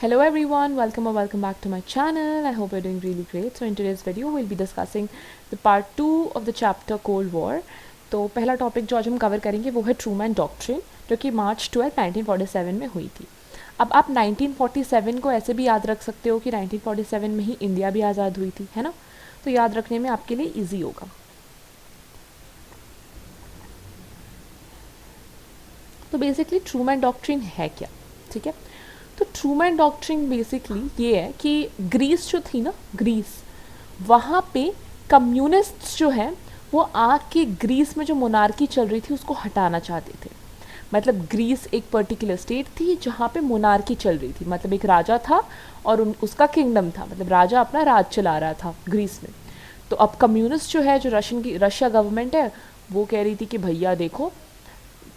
Hello everyone, welcome or welcome back to my channel. I hope you're doing really great. So in today's video we'll be discussing the part 2 of the chapter Cold War. तो पहला topic जो आज हम cover करेंगे वो है Trueman doctrine, जो कि मार्च 12 1947 में हुई थी. अब आप 1947 को ऐसे भी याद रख सकते हो कि 1947 में ही इंडिया भी आज़ाद हुई थी, है ना. तो याद रखने में आपके लिए ईजी होगा. तो बेसिकली ट्रूमैन डॉक्ट्रिन है क्या, ठीक है. तो ट्रूमैन डॉक्ट्रिन बेसिकली ये है कि ग्रीस जो थी ना, ग्रीस, वहाँ पे कम्युनिस्ट्स जो हैं वो आके ग्रीस में जो मोनार्की चल रही थी उसको हटाना चाहते थे. मतलब ग्रीस एक पर्टिकुलर स्टेट थी जहाँ पे मोनार्की चल रही थी, मतलब एक राजा था और उसका किंगडम था, मतलब राजा अपना राज चला रहा था ग्रीस में. तो अब कम्युनिस्ट जो है, जो रशिया गवर्नमेंट है, वो कह रही थी कि भैया देखो,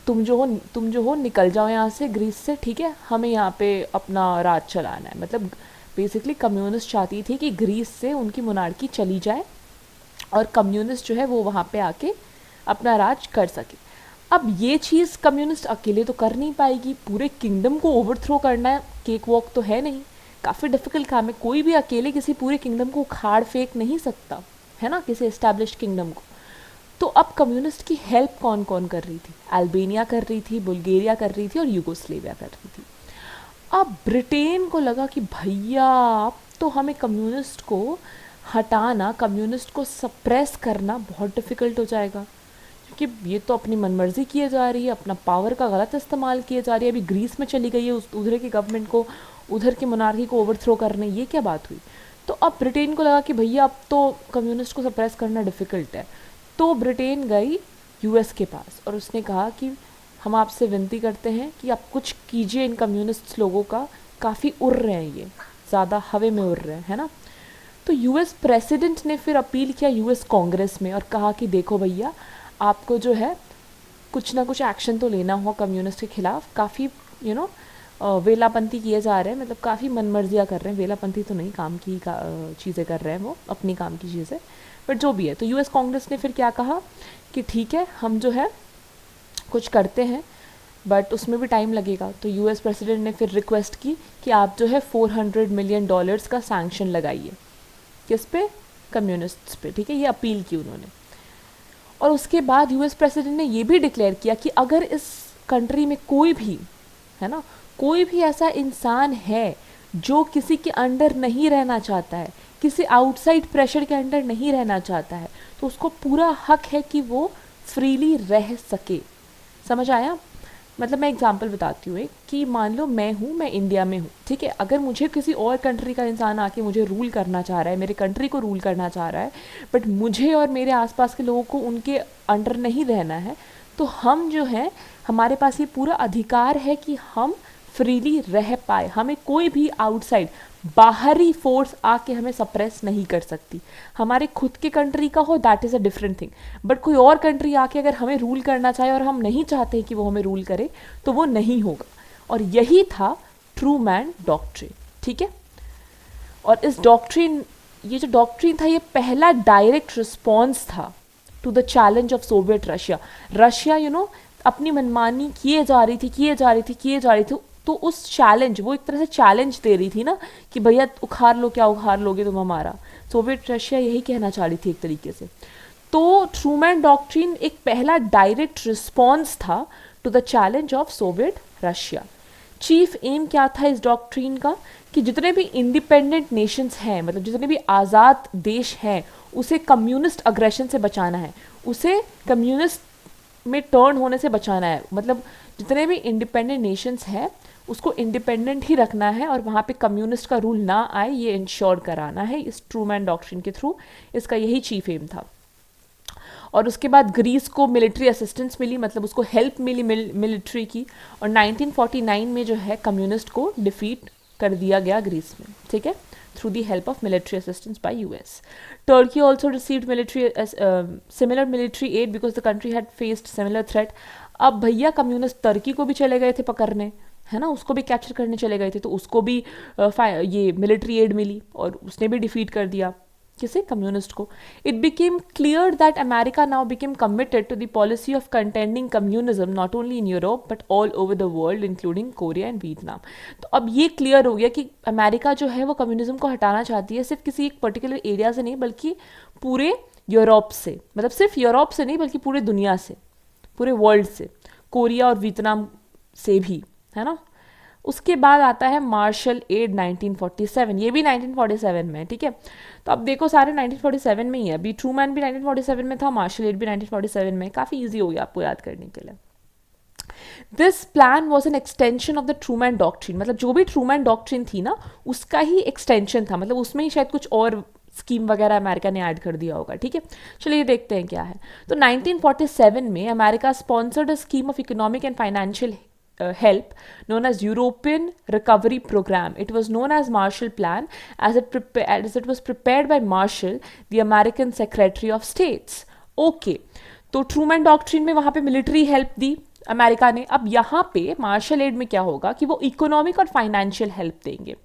तुम जो हो निकल जाओ यहाँ से, ग्रीस से, ठीक है, हमें यहाँ पे अपना राज चलाना है. मतलब बेसिकली कम्युनिस्ट चाहती थी कि ग्रीस से उनकी मोनार्की चली जाए और कम्युनिस्ट जो है वो वहाँ पे आके अपना राज कर सके. अब ये चीज़ कम्युनिस्ट अकेले तो कर नहीं पाएगी, पूरे किंगडम को ओवरथ्रो करना है, केक वॉक तो है नहीं, काफ़ी डिफिकल्ट काम है. कोई भी अकेले किसी पूरे किंगडम को उखाड़ फेंक नहीं सकता, है ना, किसी एस्टैब्लिश्ड किंगडम को. तो अब कम्युनिस्ट की हेल्प कौन कौन कर रही थी? अल्बानिया कर रही थी, बुल्गारिया कर रही थी और यूगोस्लेविया कर रही थी. अब ब्रिटेन को लगा कि भैया अब तो हमें कम्युनिस्ट को हटाना, कम्युनिस्ट को सप्रेस करना बहुत डिफ़िकल्ट हो जाएगा, क्योंकि ये तो अपनी मनमर्जी किए जा रही है, अपना पावर का गलत इस्तेमाल किए जा रही है. अभी ग्रीस में चली गई है उधर की गवर्नमेंट को, उधर की मोनार्की को ओवरथ्रो करने, ये क्या बात हुई. तो अब ब्रिटेन को लगा कि भैया अब तो कम्युनिस्ट को सप्रेस करना डिफ़िकल्ट है. तो ब्रिटेन गई यूएस के पास और उसने कहा कि हम आपसे विनती करते हैं कि आप कुछ कीजिए, इन कम्युनिस्ट लोगों का काफ़ी उड़ रहे हैं, ये ज़्यादा हवा में उड़ रहे हैं, है ना. तो यूएस प्रेसिडेंट ने फिर अपील किया यूएस कांग्रेस में और कहा कि देखो भैया, आपको जो है कुछ ना कुछ एक्शन तो लेना हो कम्युनिस्ट के खिलाफ. काफ़ी वेलापंथी किए जा रहे हैं, मतलब काफ़ी मनमर्जियाँ कर रहे हैं. वेलापंथी तो नहीं, काम की चीज़ें कर रहे हैं वो, अपनी काम की चीज़ें, बट जो भी है. तो यूएस कांग्रेस ने फिर क्या कहा कि ठीक है, हम जो है कुछ करते हैं, बट उसमें भी टाइम लगेगा. तो यूएस प्रेसिडेंट ने फिर रिक्वेस्ट की कि आप जो है $400 मिलियन का सैंक्शन लगाइए. किस पे? कम्युनिस्ट्स पे, ठीक है. ये अपील की उन्होंने. और उसके बाद यूएस प्रेसिडेंट ने ये भी डिक्लेयर किया कि अगर इस कंट्री में कोई भी, है ना, कोई भी ऐसा इंसान है जो किसी के अंडर नहीं रहना चाहता है, किसी आउटसाइड प्रेशर के अंडर नहीं रहना चाहता है, तो उसको पूरा हक है कि वो फ्रीली रह सके. समझ आया? मतलब मैं एग्जांपल बताती हूँ एक, कि मान लो मैं इंडिया में हूँ, ठीक है. अगर मुझे किसी और कंट्री का इंसान आके मुझे रूल करना चाह रहा है, मेरे कंट्री को रूल करना चाह रहा है, बट मुझे और मेरे आसपास के लोगों को उनके अंडर नहीं रहना है, तो हम जो है, हमारे पास ये पूरा अधिकार है कि हम फ्रीली रह पाए. हमें कोई भी आउटसाइड बाहरी फोर्स आके हमें सप्रेस नहीं कर सकती. हमारे खुद के कंट्री का हो, that is a different thing, but कोई और कंट्री आके अगर हमें रूल करना चाहे और हम नहीं चाहते कि वो हमें रूल करे, तो वो नहीं होगा. और यही था ट्रूमैन डॉक्ट्रिन, ठीक है. और इस डॉक्ट्रिन, ये जो डॉक्ट्रिन था, ये पहला डायरेक्ट रिस्पॉन्स था to the challenge of Soviet Russia. Russia अपनी मनमानी किए जा रही थी. तो उस चैलेंज, वो एक तरह से चैलेंज दे रही थी ना, कि भैया उखाड़ लो, क्या उखाड़ लोगे तुम हमारा. सोवियत रशिया यही कहना चाह रही थी एक तरीके से. तो ट्रूमैन डॉक्ट्रिन एक पहला डायरेक्ट रिस्पॉन्स था to the challenge of Soviet Russia. Chief aim क्या था इस डॉक्ट्रिन का, कि जितने भी इंडिपेंडेंट नेशंस हैं, मतलब जितने भी आज़ाद देश हैं, उसे कम्युनिस्ट अग्रेशन से बचाना है, उसे कम्युनिस्ट में टर्न होने से बचाना है. मतलब जितने भी इंडिपेंडेंट नेशंस हैं उसको इंडिपेंडेंट ही रखना है और वहाँ पे कम्युनिस्ट का रूल ना आए, ये इंश्योर कराना है इस ट्रूमैन डॉक्ट्रिन के थ्रू. इसका यही चीफ एम था. और उसके बाद ग्रीस को मिलिट्री असिस्टेंस मिली, मतलब उसको हेल्प मिली मिलिट्री की. और 1949 में जो है कम्युनिस्ट को डिफीट कर दिया गया ग्रीस में, ठीक है, through the help of military assistance by US. Turkey also received similar military aid because the country had faced similar threat. अब भैया कम्युनिस्ट तुर्की को भी चले गए थे पकड़ने, है ना, उसको भी कैप्चर करने चले गए थे, तो उसको भी ये मिलिट्री एड मिली और उसने भी डिफीट कर दिया. किसे? कम्युनिस्ट को. It became clear that America now became committed to the policy of contending communism not only in Europe but all over the world including Korea and Vietnam. तो अब ये क्लियर हो गया कि अमेरिका जो है वो कम्युनिज्म को हटाना चाहती है, सिर्फ किसी एक पर्टिकुलर एरिया से नहीं बल्कि पूरे यूरोप से, मतलब सिर्फ यूरोप से नहीं बल्कि पूरे दुनिया से, पूरे वर्ल्ड से, कोरिया और वियतनाम से भी, है ना. उसके बाद आता है मार्शल एड 1947, ये भी 1947 में है, ठीक है. तो अब देखो सारे 1947 में ही है. अभी ट्रूमैन भी 1947 में था, मार्शल एड भी 1947 में. काफ़ी ईजी हो गया आपको याद करने के लिए. This plan was an extension of the Truman doctrine, मतलब जो भी ट्रूमैन डॉक्ट्रिन थी ना उसका ही एक्सटेंशन था, मतलब उसमें ही शायद कुछ और स्कीम वगैरह अमेरिका ने ऐड कर दिया होगा, ठीक है. चलिए देखते हैं क्या है. तो 1947 में America sponsored a scheme of economic and financial help known as European Recovery Program. It was known as Marshall Plan as it was prepared by Marshall, the American Secretary of States. Okay, तो Trueman doctrine में वहाँ पे military help दी America ने. अब यहाँ पे martial add में क्या होगा कि वो इकोनॉमिक और फाइनेंशियल हेल्प देंगे,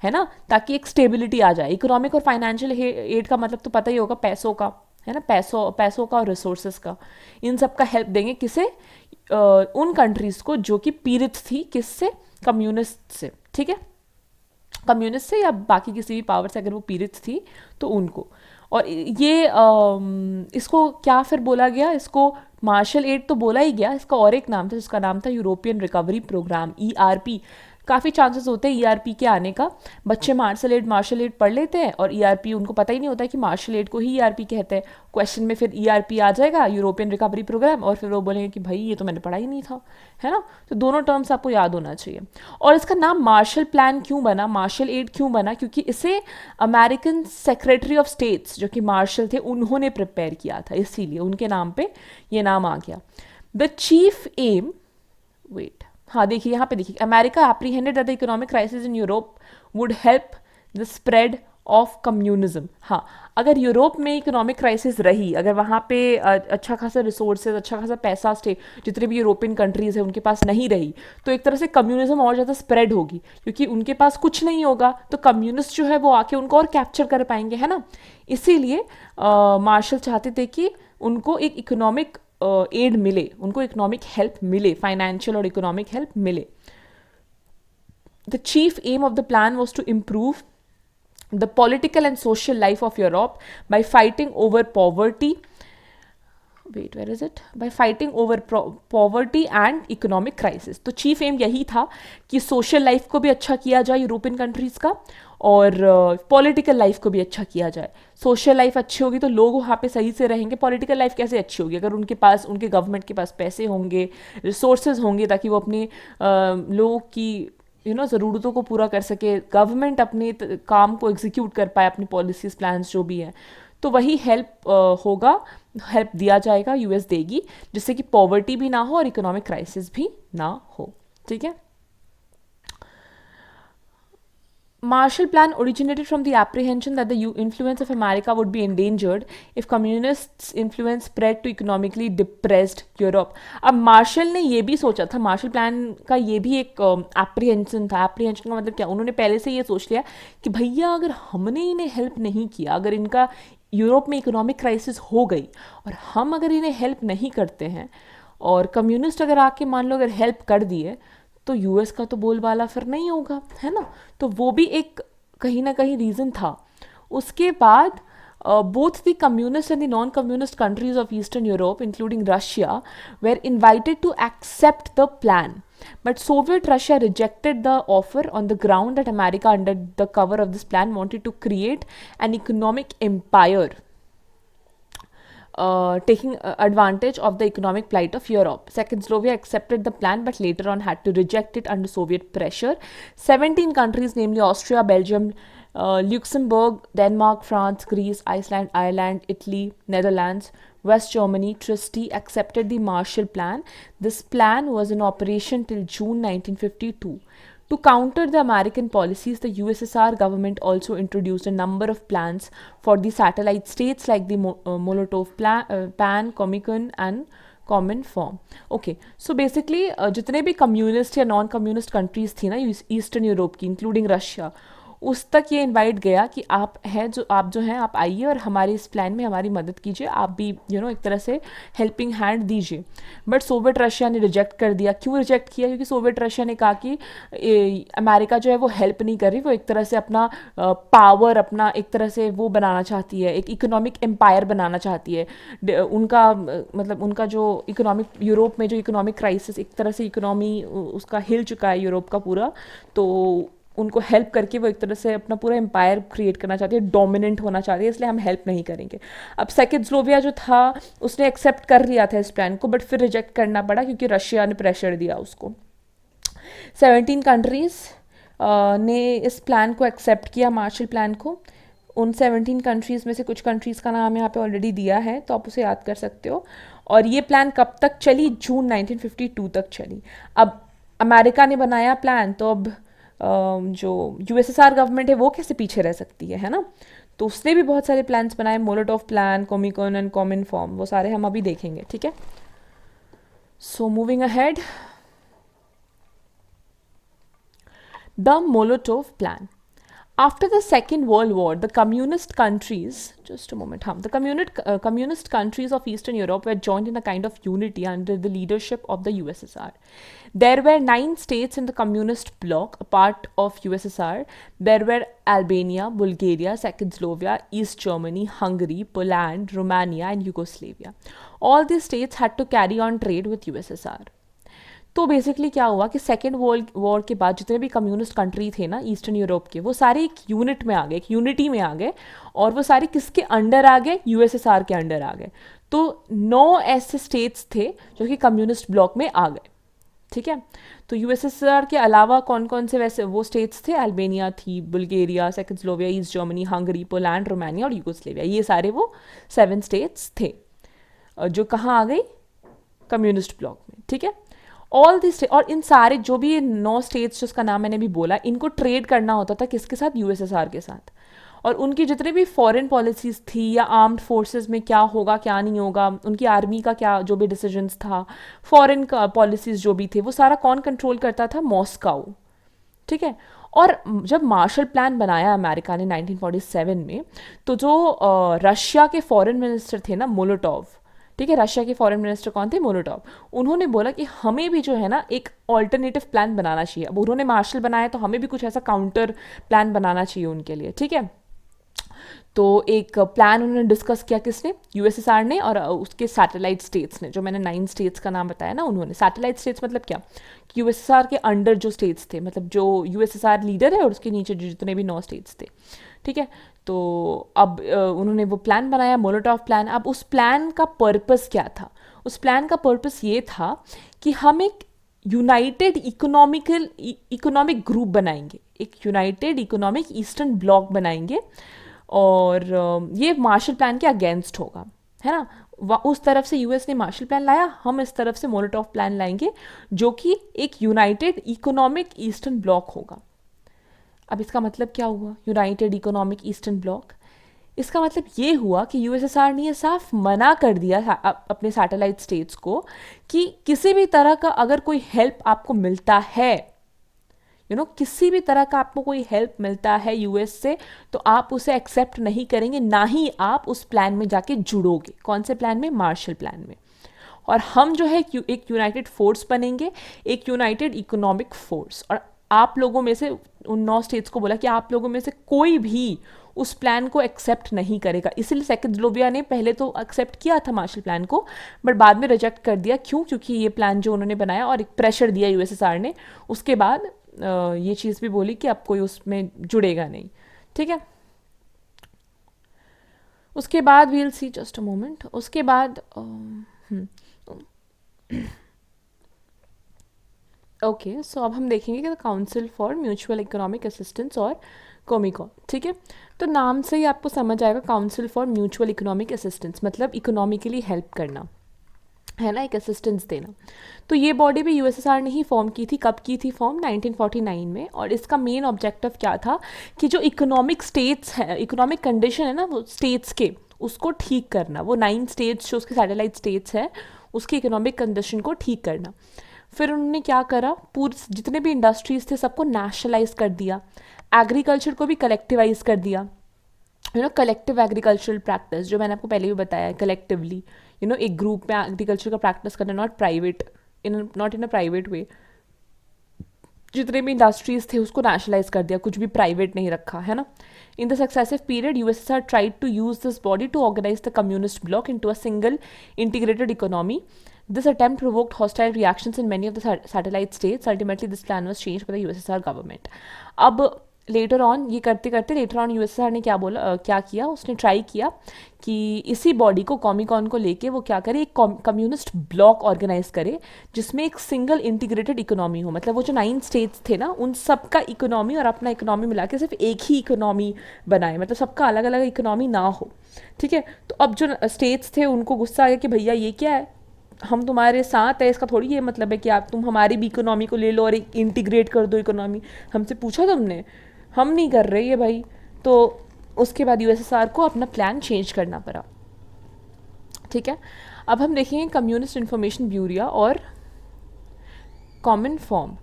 है ना, ताकि एक स्टेबिलिटी आ जाए. इकोनॉमिक और फाइनेंशियल एड का मतलब तो पता ही होगा, पैसों का, है ना, पैसों का और रिसोर्सेज का, इन सब का हेल्प देंगे. किसे? उन कंट्रीज को जो कि पीड़ित थी, किससे? कम्युनिस्ट से, ठीक है, कम्युनिस्ट से या बाकी किसी भी पावर से अगर वो पीड़ित थी तो उनको. और ये इसको क्या फिर बोला गया? इसको मार्शल एड तो बोला ही गया, इसका और एक नाम था जिसका नाम था यूरोपियन रिकवरी प्रोग्राम, ERP. काफ़ी चांसेस होते हैं ERP के आने का. बच्चे मार्शल एड पढ़ लेते हैं और ERP उनको पता ही नहीं होता है कि मार्शल एड को ही ERP कहते हैं. क्वेश्चन में फिर ERP आ जाएगा, यूरोपियन रिकवरी प्रोग्राम, और फिर वो बोलेंगे कि भाई ये तो मैंने पढ़ा ही नहीं था, है ना. तो दोनों टर्म्स आपको याद होना चाहिए. और इसका नाम मार्शल प्लान क्यों बना, मार्शल एड क्यों बना? क्योंकि इसे अमेरिकन सेक्रेटरी ऑफ स्टेट्स जो कि मार्शल थे उन्होंने प्रिपेयर किया था, इसीलिए उनके नाम पे ये नाम आ गया. द चीफ एम, वेट, हाँ देखिए यहाँ पे देखिए, America apprehended that the economic crisis in Europe would help the spread of communism. हाँ, अगर यूरोप में इकोनॉमिक क्राइसिस रही, अगर वहाँ पे अच्छा खासा रिसोर्सेज, अच्छा खासा पैसा जितने भी यूरोपियन कंट्रीज है उनके पास नहीं रही, तो एक तरह से कम्युनिज्म और ज़्यादा स्प्रेड होगी, क्योंकि उनके पास कुछ नहीं होगा तो कम्युनिस्ट जो है वो आके उनको और कैप्चर कर पाएंगे, है ना. इसीलिए मार्शल चाहते थे कि उनको एक इकोनॉमिक एड मिले, उनको इकोनॉमिक हेल्प मिले, फाइनेंशियल और इकोनॉमिक हेल्प मिले. The chief aim of the plan was to improve the political and social life of Europe by fighting over poverty. Wait, where is it? By fighting over poverty and economic crisis. तो chief M यही था कि social life को भी अच्छा किया जाए European countries का, और पॉलिटिकल लाइफ को भी अच्छा किया जाए. सोशल लाइफ अच्छी होगी तो लोग वहाँ पे सही से रहेंगे. पॉलिटिकल लाइफ कैसे अच्छी होगी? अगर उनके पास, उनके गवर्नमेंट के पास पैसे होंगे, रिसोर्सेज होंगे ताकि वो अपने लोगों की ज़रूरतों को पूरा कर सके, गवर्नमेंट अपने काम को एग्जीक्यूट कर पाए, अपनी पॉलिसीज प्लान्स जो भी हैं, तो वही हेल्प होगा, हेल्प दिया जाएगा, यूएस देगी, जिससे कि पॉवर्टी भी ना हो और इकोनॉमिक क्राइसिस भी ना हो, ठीक है. Marshall Plan originated from the apprehension that the influence of America would be endangered if communists' influence spread to economically depressed Europe. अब मार्शल ने ये भी सोचा था, मार्शल प्लान का ये भी एक एप्रीहेंशन था. एप्रीहेंशन का मतलब क्या? उन्होंने पहले से ये सोच लिया कि भैया अगर हमने इन्हें हेल्प नहीं किया, अगर इनका यूरोप में इकोनॉमिक क्राइसिस हो गई और हम अगर इन्हें हेल्प नहीं करते हैं, और कम्युनिस्ट अगर आके मान लो अगर हेल्प कर दिए, तो यूएस का तो बोलबाला फिर नहीं होगा, है ना. तो वो भी एक कहीं ना कहीं रीज़न था. उसके बाद both the communist and the non-communist countries of Eastern Europe, including Russia, were invited to accept the plan. But Soviet Russia rejected the offer on the ground that America, under the cover of this plan, wanted to create an economic empire. Taking advantage of the economic plight of Europe. Czechoslovakia accepted the plan but later on had to reject it under Soviet pressure. 17 countries, namely Austria, Belgium, Luxembourg, Denmark, France, Greece, Iceland, Ireland, Italy, Netherlands, West Germany, Trustee, accepted the Marshall Plan. This plan was in operation till June 1952. To counter the American policies, the USSR government also introduced a number of plans for the satellite states like the Molotov Pan, Comecon and Common Form. Okay, so basically जितने भी communist या non communist countries थी ना eastern Europe की, including Russia, उस तक ये invite गया कि आप जो हैं आप आइए और हमारे इस प्लान में हमारी मदद कीजिए, आप भी एक तरह से हेल्पिंग हैंड दीजिए। बट सोवियत रशिया ने रिजेक्ट कर दिया। क्यों रिजेक्ट किया? क्योंकि सोवियत रशिया ने कहा कि अमेरिका जो है वो हेल्प नहीं कर रही, वो एक तरह से अपना पावर, अपना एक तरह से वो बनाना चाहती है, एक इकोनॉमिक एम्पायर बनाना चाहती है। उनका मतलब उनका जो इकोनॉमिक, यूरोप में जो इकोनॉमिक क्राइसिस, एक तरह से इकोनॉमी उसका हिल चुका है यूरोप का पूरा, तो उनको हेल्प करके वो एक तरह से अपना पूरा एम्पायर क्रिएट करना चाहती है, डोमिनेंट होना चाहती है, इसलिए हम हेल्प नहीं करेंगे। अब सेकेंडस्लोविया जो था उसने एक्सेप्ट कर लिया था इस प्लान को, बट फिर रिजेक्ट करना पड़ा क्योंकि रशिया ने प्रेशर दिया उसको। 17 कंट्रीज ने इस प्लान को एक्सेप्ट किया, मार्शल प्लान को। उन 17 कंट्रीज़ में से कुछ कंट्रीज़ का नाम यहाँ पे ऑलरेडी दिया है, तो आप उसे याद कर सकते हो। और ये प्लान कब तक चली? जून 1952 तक चली। अब अमेरिका ने बनाया प्लान, तो अब जो यूएसएसआर गवर्नमेंट है वो कैसे पीछे रह सकती है ना? तो उसने भी बहुत सारे प्लान्स बनाए, मोलोटोव प्लान, कोमिकॉन एंड कॉमिनफॉर्म, वो सारे हम अभी देखेंगे, ठीक है। So moving ahead, the Molotov plan. After the Second World War, the communist countries, just a moment, the communist countries of Eastern Europe were joined in a kind of unity under the leadership of the USSR. There were 9 states in the communist bloc, a part of USSR. There were Albania, Bulgaria, Czechoslovakia, East Germany, Hungary, Poland, Romania, and Yugoslavia. All these states had to carry on trade with USSR. तो basically क्या हुआ कि second world war के बाद जितने भी communist country थे ना ईस्टर्न यूरोप के, वो सारे एक यूनिट में आ गए, एक यूनिटी में आ गए, और वो सारे किसके अंडर आ गए? यूएसएसआर के अंडर आ गए। तो 9 ऐसे स्टेट्स थे जो कि कम्युनिस्ट ब्लॉक में आ गए, ठीक है। तो यूएसएसआर के अलावा कौन कौन से वैसे वो स्टेट्स थे? अल्बेनिया थी, बुल्गारिया, सेकेंडस्लोविया, East Germany, Hungary, Poland, Romania और यूगोस्लेविया। ये सारे वो 7 स्टेट्स थे जो कहाँ आ गई? कम्युनिस्ट ब्लॉक में, ठीक है। ऑल दिस, और इन सारे जो भी 9 स्टेट्स जिसका नाम मैंने भी बोला, इनको ट्रेड करना होता था किसके साथ? यूएसएसआर के साथ। और उनकी जितने भी फॉरेन पॉलिसीज थी या आर्म्ड फोर्सेस में क्या होगा क्या नहीं होगा, उनकी आर्मी का क्या जो भी डिसीजंस था, फॉरेन पॉलिसीज जो भी थे, वो सारा कौन कंट्रोल करता था? मॉस्को, ठीक है। और जब मार्शल प्लान बनाया अमेरिका ने 1947 में, तो जो रशिया के फॉरेन मिनिस्टर थे ना, मोलोटोव, ठीक है, रशिया के फॉरेन मिनिस्टर कौन थे? मोलोटोव। उन्होंने बोला कि हमें भी जो है ना एक ऑल्टरनेटिव प्लान बनाना चाहिए। अब उन्होंने मार्शल बनाया तो हमें भी कुछ ऐसा काउंटर प्लान बनाना चाहिए उनके लिए, ठीक है। तो एक प्लान उन्होंने डिस्कस किया, किसने? यूएसएसआर ने और उसके सैटेलाइट स्टेट्स ने, जो मैंने 9 स्टेट्स का नाम बताया ना उन्होंने। सैटेलाइट स्टेट्स मतलब क्या? कि यूएसएसआर के अंडर जो स्टेट्स थे, मतलब जो यूएसएसआर लीडर है और उसके नीचे जितने भी 9 स्टेट्स थे, ठीक है। तो अब उन्होंने वो प्लान बनाया, मोलोटोव प्लान। अब उस प्लान का पर्पस क्या था? उस प्लान का पर्पस ये था कि हम एक यूनाइटेड इकोनॉमिक ग्रुप बनाएंगे, एक यूनाइटेड इकोनॉमिक ईस्टर्न ब्लॉक बनाएंगे, और ये मार्शल प्लान के अगेंस्ट होगा, है ना। उस तरफ से यूएस ने मार्शल प्लान लाया, हम इस तरफ से मोलोटोव प्लान लाएंगे, जो कि एक यूनाइटेड इकोनॉमिक ईस्टर्न ब्लॉक होगा। अब इसका मतलब क्या हुआ? यूनाइटेड इकोनॉमिक ईस्टर्न ब्लॉक, इसका मतलब ये हुआ कि यूएसएसआर ने ये साफ मना कर दिया अपने सैटेलाइट स्टेट्स को कि किसी भी तरह का अगर कोई हेल्प आपको मिलता है, किसी भी तरह का आपको कोई हेल्प मिलता है यूएस से, तो आप उसे एक्सेप्ट नहीं करेंगे, ना ही आप उस प्लान में जाके जुड़ोगे। कौन से प्लान में? मार्शल प्लान में। और हम जो है एक यूनाइटेड फोर्स बनेंगे, एक यूनाइटेड इकोनॉमिक फोर्स। और आप लोगों में से, उन 9 स्टेट्स को बोला कि आप लोगों में से कोई भी उस प्लान को एक्सेप्ट नहीं करेगा। इसलिए सेकेंडस्लोविया ने पहले तो एक्सेप्ट किया था मार्शल प्लान को, बट बाद में रिजेक्ट कर दिया। क्यों? क्योंकि ये प्लान जो उन्होंने बनाया और एक प्रेशर दिया यूएसएसआर ने, उसके बाद ये चीज़ भी बोली कि अब कोई उसमें जुड़ेगा नहीं, ठीक है। उसके बाद we'll see, just a moment, उसके बाद ओके, सो अब हम देखेंगे कि council for mutual economic assistance और कोमिकॉन, ठीक है। तो नाम से ही आपको समझ आएगा, council for mutual economic assistance मतलब इकोनॉमिकली हेल्प करना, है ना, एक असिस्टेंस देना। तो ये बॉडी भी यूएसएसआर ने ही फॉर्म की थी। कब की थी फॉर्म? 1949 में। और इसका मेन ऑब्जेक्टिव क्या था कि जो इकोनॉमिक स्टेट्स है, इकोनॉमिक कंडीशन है ना वो स्टेट्स के, उसको ठीक करना। वो 9 स्टेट्स जो उसके सैटेलाइट स्टेट्स है, उसकी इकोनॉमिक कंडीशन को ठीक करना। फिर उन्होंने क्या करा? पूरे जितने भी इंडस्ट्रीज थे सबको नेशनलाइज कर दिया। एग्रीकल्चर को भी कलेक्टिवाइज कर दिया, कलेक्टिव एग्रीकल्चरल प्रैक्टिस, जो मैंने आपको पहले भी बताया, कलेक्टिवली एक ग्रुप में एग्रीकल्चर का प्रैक्टिस करना, नॉट इन अ प्राइवेट वे। जितने भी इंडस्ट्रीज थे उसको नेशनलाइज कर दिया, कुछ भी प्राइवेट नहीं रखा, है ना। In the successive period USSR tried to use this body to organise the communist bloc into a single integrated economy. This attempt provoked hostile reactions in many of the satellite states. Ultimately, this plan was changed by the USSR government. अब later on ये करते करते later on USSR ने क्या किया, उसने try किया कि इसी बॉडी को, कॉमिकॉन को लेके वो क्या करे, एक कम्युनिस्ट ब्लॉक ऑर्गेनाइज करे जिसमें एक सिंगल इंटीग्रेटेड इकोनॉमी हो। मतलब वो जो 9 स्टेट्स थे ना, उन सबका इकोनॉमी और अपना इकोनॉमी मिला के सिर्फ एक ही इकोनॉमी बनाए, मतलब सबका अलग अलग इकोनॉमी ना हो, ठीक है। तो अब जो स्टेट्स थे उनको गुस्सा आ गया कि भैया ये क्या है, हम तुम्हारे साथ है, इसका थोड़ी ये मतलब है कि आप तुम हमारी भी इकोनॉमी को ले लो और एक इंटीग्रेट कर दो इकोनॉमी, हमसे पूछा तुमने, हम नहीं कर रहे ये भाई। तो उसके बाद यूएसएसआर को अपना प्लान चेंज करना पड़ा, ठीक है। अब हम देखेंगे कम्युनिस्ट इंफॉर्मेशन ब्यूरो और common form.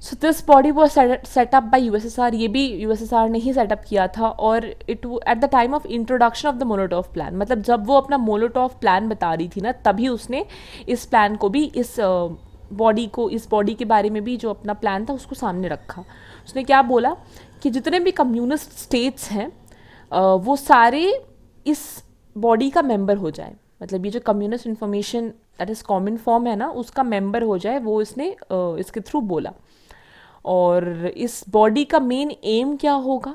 So this body was setup bye USSR, ये भी यूएसएसआर ने ही सेटअप किया था, और it at the time of introduction of the Molotov plan, मतलब जब वो अपना मोलोटोव प्लान बता रही थी ना, तभी उसने इस प्लान को भी, इस बॉडी के बारे में भी जो अपना प्लान था उसको सामने रखा। उसने क्या बोला कि जितने भी कम्युनिस्ट स्टेट्स हैं वो सारे इस बॉडी का मेंबर हो जाए, मतलब ये जो communist information that is common form है ना, उसका मेंबर हो जाए, वो इसने इसके थ्रू बोला। और इस बॉडी का मेन एम क्या होगा,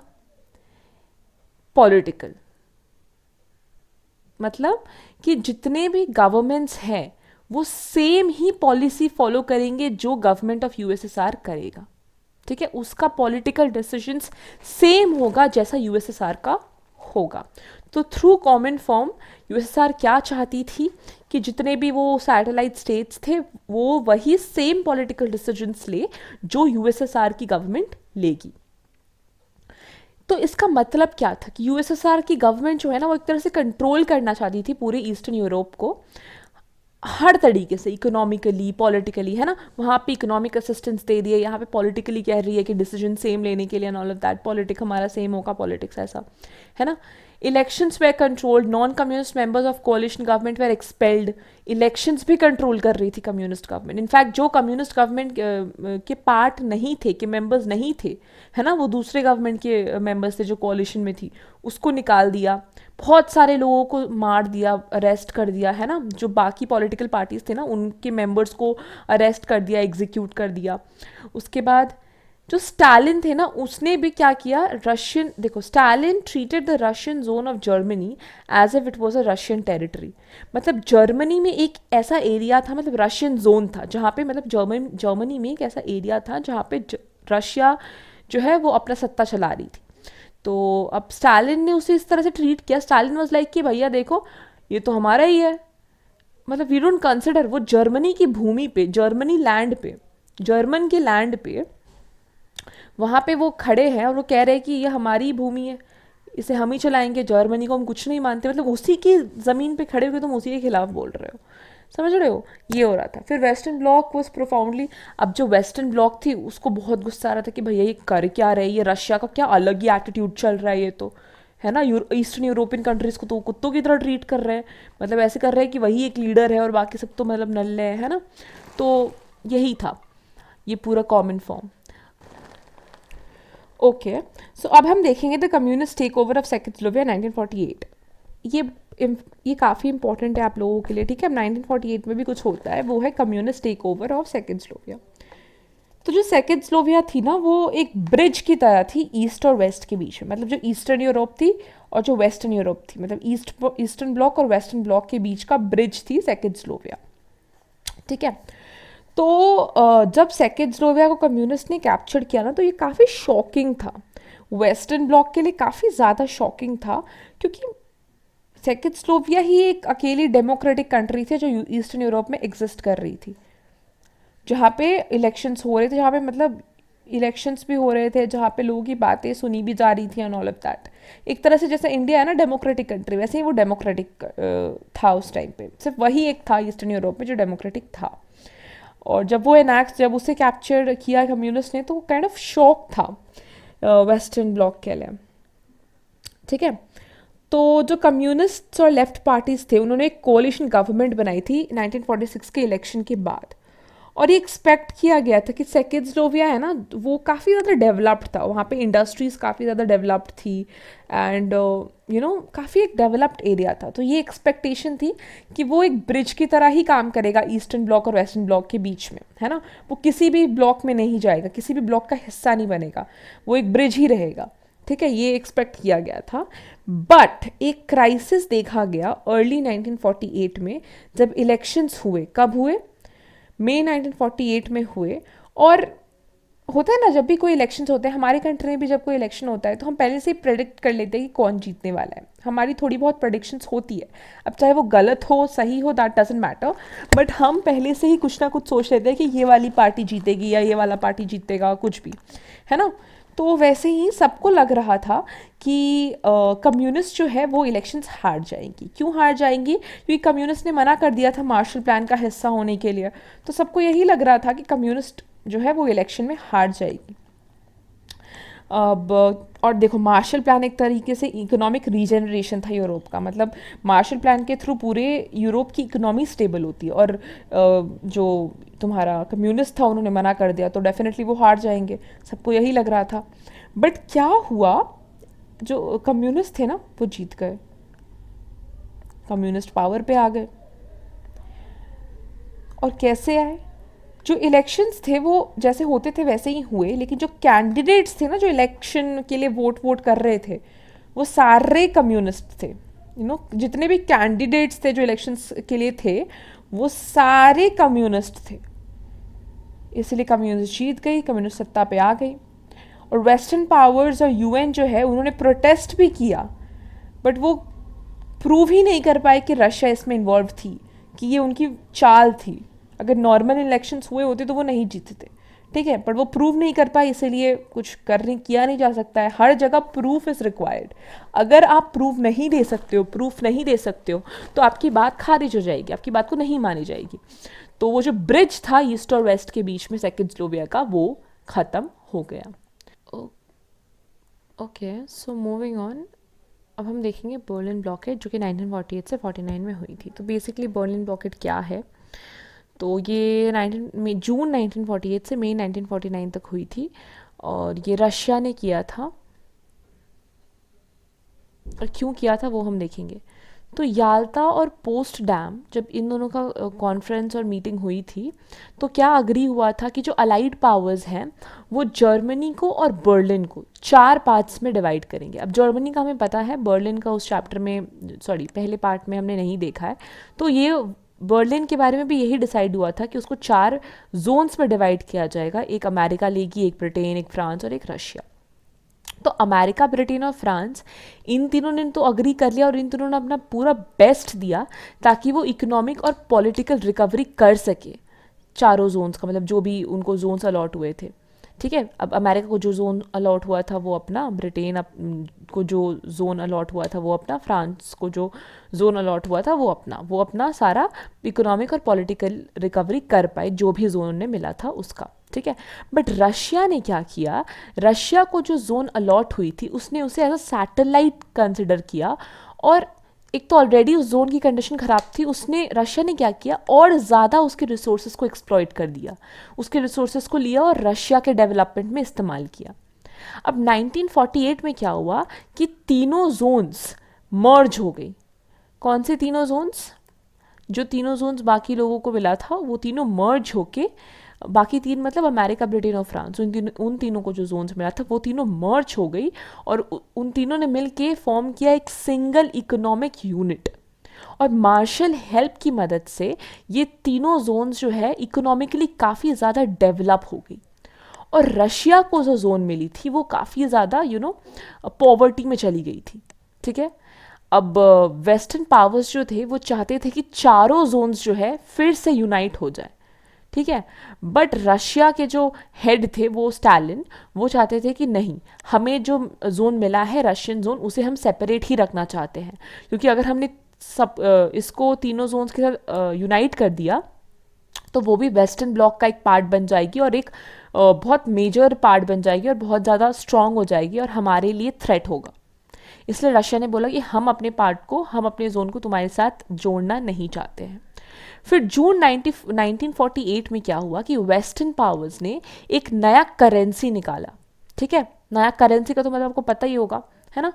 पॉलिटिकल, मतलब कि जितने भी गवर्नमेंट्स हैं वो सेम ही पॉलिसी फॉलो करेंगे जो गवर्नमेंट ऑफ यूएसएसआर करेगा, ठीक है। उसका पॉलिटिकल डिसीजंस सेम होगा जैसा यूएसएसआर का होगा। तो थ्रू कॉमन फॉर्म यूएसएसआर क्या चाहती थी कि जितने भी वो सैटेलाइट स्टेट्स थे वो वही सेम पॉलिटिकल डिसीजंस ले जो यूएसएसआर की गवर्नमेंट लेगी। तो इसका मतलब क्या था कि यूएसएसआर की गवर्नमेंट जो है ना, वो एक तरह से कंट्रोल करना चाहती थी पूरे ईस्टर्न यूरोप को हर तरीके से, इकोनॉमिकली, पॉलिटिकली, है ना। वहाँ पे इकोनॉमिक असिस्टेंस दे दिए, यहाँ पे पॉलिटिकली कह रही है कि डिसीजन सेम लेने के लिए and all of that, politic हमारा सेम होगा, पॉलिटिक्स ऐसा, है ना। Elections were controlled, non communist members of coalition government were expelled, elections भी कंट्रोल कर रही थी कम्युनिस्ट गवर्नमेंट। इनफैक्ट जो कम्युनिस्ट गवर्नमेंट के पार्ट नहीं थे, के मेंबर्स नहीं थे, है ना, वो दूसरे गवर्नमेंट के मेंबर्स थे जो कोलिशन में थी, उसको निकाल दिया, बहुत सारे लोगों को मार दिया, अरेस्ट कर दिया, है ना। जो बाकी पॉलिटिकल पार्टीज थे ना, उनके मेंबर्स को अरेस्ट कर दिया, एग्जीक्यूट कर दिया। उसके बाद जो स्टालिन थे ना, उसने भी क्या किया, रशियन, देखो Stalin treated the Russian zone of Germany as if it was a Russian territory. मतलब जर्मनी में एक ऐसा एरिया था, मतलब रशियन जोन था जहाँ पे, मतलब जर्मनी में एक ऐसा एरिया था जहाँ पे रशिया जो है वो अपना सत्ता चला रही थी। तो अब स्टालिन ने उसे इस तरह से ट्रीट किया, स्टालिन वाज लाइक कि भैया देखो ये तो हमारा ही है, मतलब वी डोंट कंसिडर, वो जर्मनी की भूमि पे, जर्मनी लैंड पे, जर्मन के लैंड पे वहाँ पे वो खड़े हैं और वो कह रहे हैं कि ये हमारी भूमि है, इसे हम ही चलाएंगे, जर्मनी को हम कुछ नहीं मानते, मतलब उसी की ज़मीन पे खड़े हुए तुम उसी के खिलाफ बोल रहे हो, समझ रहे हो, ये हो रहा था। फिर वेस्टर्न ब्लॉक वॉज प्रोफाउंडली, अब जो वेस्टर्न ब्लॉक थी उसको बहुत गुस्सा आ रहा था कि भैया ये कर क्या रहे, ये रशिया का क्या अलग ही एटीट्यूड चल रहा है, ये तो है ना, ईस्टर्न यूरोपियन कंट्रीज़ को तो कुत्तों की तरह ट्रीट कर रहे हैं, मतलब ऐसे कर रहे हैं कि वही एक लीडर है और बाकी सब तो मतलब नल्ले है ना। तो यही था ये पूरा कॉमन फॉर्म। ओके, सो अब हम देखेंगे the communist take over of Czechoslovakia 1948। ये काफ़ी इंपॉर्टेंट है आप लोगों के लिए, ठीक है। 1948 में भी कुछ होता है, वो है communist take over of Czechoslovakia. तो जो चेकोस्लोवाकिया थी ना, वो एक ब्रिज की तरह थी ईस्ट और वेस्ट के बीच में, मतलब जो ईस्टर्न यूरोप थी और जो वेस्टर्न यूरोप थी, मतलब ईस्टर्न ब्लॉक और वेस्टर्न ब्लॉक के बीच का ब्रिज थी चेकोस्लोवाकिया, ठीक है। तो जब चेकोस्लोवाकिया को कम्युनिस्ट ने कैप्चर किया ना, तो ये काफ़ी शॉकिंग था, वेस्टर्न ब्लॉक के लिए काफ़ी ज़्यादा शॉकिंग था, क्योंकि चेकोस्लोवाकिया ही एक अकेली डेमोक्रेटिक कंट्री थी जो ईस्टर्न यूरोप में एग्जिस्ट कर रही थी, जहाँ पे इलेक्शंस हो रहे थे, जहाँ पे मतलब इलेक्शंस भी हो रहे थे, जहाँ पे लोगों की बातें सुनी भी जा रही थी एंड ऑल ऑफ दैट। एक तरह से जैसे इंडिया है ना डेमोक्रेटिक कंट्री, वैसे ही वो डेमोक्रेटिक था उस टाइम पे, सिर्फ वही एक था ईस्टर्न यूरोप में जो डेमोक्रेटिक था। और जब वो जब उसे कैप्चर किया कम्युनिस्ट ने, तो वो काइंड ऑफ शॉक था वेस्टर्न ब्लॉक के लिए, ठीक है। तो जो कम्युनिस्ट्स और लेफ्ट पार्टीज थे उन्होंने एक कोalition गवर्नमेंट बनाई थी 1946 के इलेक्शन के बाद, और ये एक्सपेक्ट किया गया था कि सेकेंड्सलोविया है ना वो काफ़ी ज़्यादा डेवलप्ड था, वहाँ पे इंडस्ट्रीज़ काफ़ी ज़्यादा डेवलप्ड थी एंड काफ़ी एक डेवलप्ड एरिया था। तो ये एक्सपेक्टेशन थी कि वो एक ब्रिज की तरह ही काम करेगा ईस्टर्न ब्लॉक और वेस्टर्न ब्लॉक के बीच में, है ना। वो किसी भी ब्लॉक में नहीं जाएगा, किसी भी ब्लॉक का हिस्सा नहीं बनेगा, वो एक ब्रिज ही रहेगा, ठीक है। ये एक्सपेक्ट किया गया था। बट एक क्राइसिस देखा गया अर्ली 1948 में जब इलेक्शंस हुए। कब हुए? मई 1948 में हुए। और होता है ना जब भी कोई इलेक्शंस होते हैं, हमारे कंट्री में भी जब कोई इलेक्शन होता है तो हम पहले से ही प्रेडिक्ट कर लेते हैं कि कौन जीतने वाला है। हमारी थोड़ी बहुत प्रेडिक्शंस होती है, अब चाहे वो गलत हो सही हो दैट डजंट मैटर, बट हम पहले से ही कुछ ना कुछ सोच लेते हैं कि ये वाली पार्टी जीतेगी या ये वाला पार्टी जीतेगा, कुछ भी, है ना। तो वैसे ही सबको लग रहा था कि कम्युनिस्ट जो है वो इलेक्शंस हार जाएंगी। क्यों हार जाएंगी? क्योंकि कम्युनिस्ट ने मना कर दिया था मार्शल प्लान का हिस्सा होने के लिए, तो सबको यही लग रहा था कि कम्युनिस्ट जो है वो इलेक्शन में हार जाएगी। अब और देखो, मार्शल प्लान एक तरीके से इकोनॉमिक रीजनरेशन था यूरोप का, मतलब मार्शल प्लान के थ्रू पूरे यूरोप की इकोनॉमी स्टेबल होती है, और जो तुम्हारा कम्युनिस्ट था उन्होंने मना कर दिया तो डेफिनेटली वो हार जाएंगे, सबको यही लग रहा था। बट क्या हुआ, जो कम्युनिस्ट थे ना वो जीत गए, कम्युनिस्ट पावर पे आ गए। और कैसे आए? जो इलेक्शंस थे वो जैसे होते थे वैसे ही हुए, लेकिन जो कैंडिडेट्स थे ना जो इलेक्शन के लिए वोट कर रहे थे वो सारे कम्युनिस्ट थे। जितने भी कैंडिडेट्स थे जो इलेक्शंस के लिए थे वो सारे कम्युनिस्ट थे, इसलिए कम्युनिस्ट जीत गई, कम्युनिस्ट सत्ता पे आ गई। और वेस्टर्न पावर्स और यूएन जो है उन्होंने प्रोटेस्ट भी किया, बट वो प्रूव ही नहीं कर पाए कि रशिया इसमें इन्वॉल्व थी, कि ये उनकी चाल थी। अगर नॉर्मल इलेक्शंस हुए होते तो वो नहीं जीते थे, ठीक है, बट वो प्रूव नहीं कर पाए, इसीलिए कुछ किया नहीं जा सकता है। हर जगह प्रूफ इज़ रिक्वायर्ड। अगर आप प्रूफ नहीं दे सकते हो तो आपकी बात खारिज हो जाएगी, आपकी बात को नहीं मानी जाएगी। तो वो जो ब्रिज था ईस्ट और वेस्ट के बीच में सेकेंड्सलोविया का, वो ख़त्म हो गया। ओके, सो मूविंग ऑन, अब हम देखेंगे बर्लिन ब्लॉकेड जो कि 1948 से 49 में हुई थी। तो बेसिकली बर्लिन ब्लॉकेड क्या है? तो ये जून 1948 से मई 1949 तक हुई थी, और ये रशिया ने किया था। और क्यों किया था वो हम देखेंगे। तो याल्टा और पोस्ट डैम, जब इन दोनों का कॉन्फ्रेंस और मीटिंग हुई थी, तो क्या अग्री हुआ था कि जो अलाइड पावर्स हैं वो जर्मनी को और बर्लिन को 4 पार्ट्स में डिवाइड करेंगे। अब जर्मनी का हमें पता है, बर्लिन का उस चैप्टर में, सॉरी पहले पार्ट में हमने नहीं देखा है, तो ये बर्लिन के बारे में भी यही डिसाइड हुआ था कि उसको 4 जोन्स में डिवाइड किया जाएगा। एक अमेरिका लेगी, एक ब्रिटेन, एक फ्रांस और एक रशिया। तो अमेरिका, ब्रिटेन और फ्रांस, इन तीनों ने तो अग्री कर लिया और इन तीनों ने अपना पूरा बेस्ट दिया ताकि वो इकोनॉमिक और पॉलिटिकल रिकवरी कर सके चारों जोन्स का, मतलब जो भी उनको जोन्स अलॉट हुए थे, ठीक है। अब अमेरिका को जो जोन अलॉट हुआ था वो अपना, ब्रिटेन को जो जोन अलॉट हुआ था वो अपना, फ्रांस को जो जोन अलॉट हुआ था वो अपना सारा इकोनॉमिक और पॉलिटिकल रिकवरी कर पाए जो भी जोन उन्हें मिला था उसका, ठीक है। बट रशिया ने क्या किया, रशिया को जो जोन अलॉट हुई थी उसने उसे एज अ सैटेलाइट कंसिडर किया, और एक तो ऑलरेडी उस जोन की कंडीशन ख़राब थी, रशिया ने क्या किया और ज़्यादा उसके रिसोर्सेज को एक्सप्लॉइट कर दिया, उसके रिसोर्सेज को लिया और रशिया के डेवलपमेंट में इस्तेमाल किया। अब 1948 में क्या हुआ कि तीनों जोन्स मर्ज हो गई। कौन से तीनों जोन्स? जो तीनों जोन्स बाकी लोगों को मिला था वो तीनों मर्ज होके, बाकी 3 मतलब अमेरिका, ब्रिटेन और फ्रांस, उन तीनों को जो जोन्स मिला था वो तीनों मर्ज हो गई, और उन तीनों ने मिलके फॉर्म किया एक सिंगल इकोनॉमिक यूनिट। और मार्शल हेल्प की मदद से ये तीनों जोन्स जो है इकोनॉमिकली काफ़ी ज़्यादा डेवलप हो गई। और रशिया को जो जोन मिली थी वो काफ़ी ज़्यादा पॉवर्टी में चली गई थी, ठीक है। अब वेस्टर्न पावर्स जो थे वो चाहते थे कि चारों जोन्स जो है फिर से यूनाइट हो जाए, ठीक है। बट रशिया के जो हेड थे वो स्टालिन, वो चाहते थे कि नहीं, हमें जो जोन मिला है रशियन जोन उसे हम सेपरेट ही रखना चाहते हैं, क्योंकि अगर हमने इसको तीनों जोन्स के साथ यूनाइट कर दिया तो वो भी वेस्टर्न ब्लॉक का एक पार्ट बन जाएगी और एक बहुत मेजर पार्ट बन जाएगी और बहुत ज़्यादा स्ट्रांग हो जाएगी और हमारे लिए थ्रेट होगा। इसलिए रशिया ने बोला कि हम अपने पार्ट को, हम अपने जोन को तुम्हारे साथ जोड़ना नहीं चाहते हैं। फिर जून 1948 में क्या हुआ कि वेस्टर्न पावर्स ने एक नया करेंसी निकाला। ठीक है, नया करेंसी का तो मतलब आपको पता ही होगा, है ना।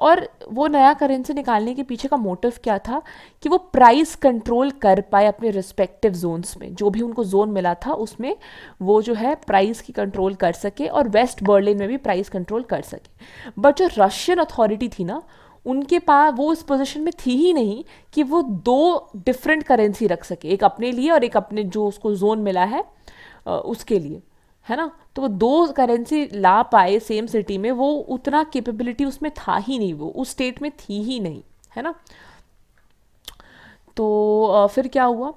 और वो नया करेंसी निकालने के पीछे का मोटिव क्या था कि वो प्राइस कंट्रोल कर पाए अपने रिस्पेक्टिव जोन्स में, जो भी उनको जोन मिला था उसमें वो जो है प्राइस की कंट्रोल कर सके और वेस्ट बर्लिन में भी प्राइस कंट्रोल कर सके। बट जो रशियन अथॉरिटी थी ना, उनके पास वो उस पोजीशन में थी ही नहीं कि वो दो डिफरेंट करेंसी रख सके, एक अपने लिए और एक अपने जो उसको जोन मिला है उसके लिए, है ना। तो वो दो करेंसी ला पाए सेम सिटी में, वो उतना कैपेबिलिटी उसमें था ही नहीं, वो उस स्टेट में थी ही नहीं, है ना। तो फिर क्या हुआ,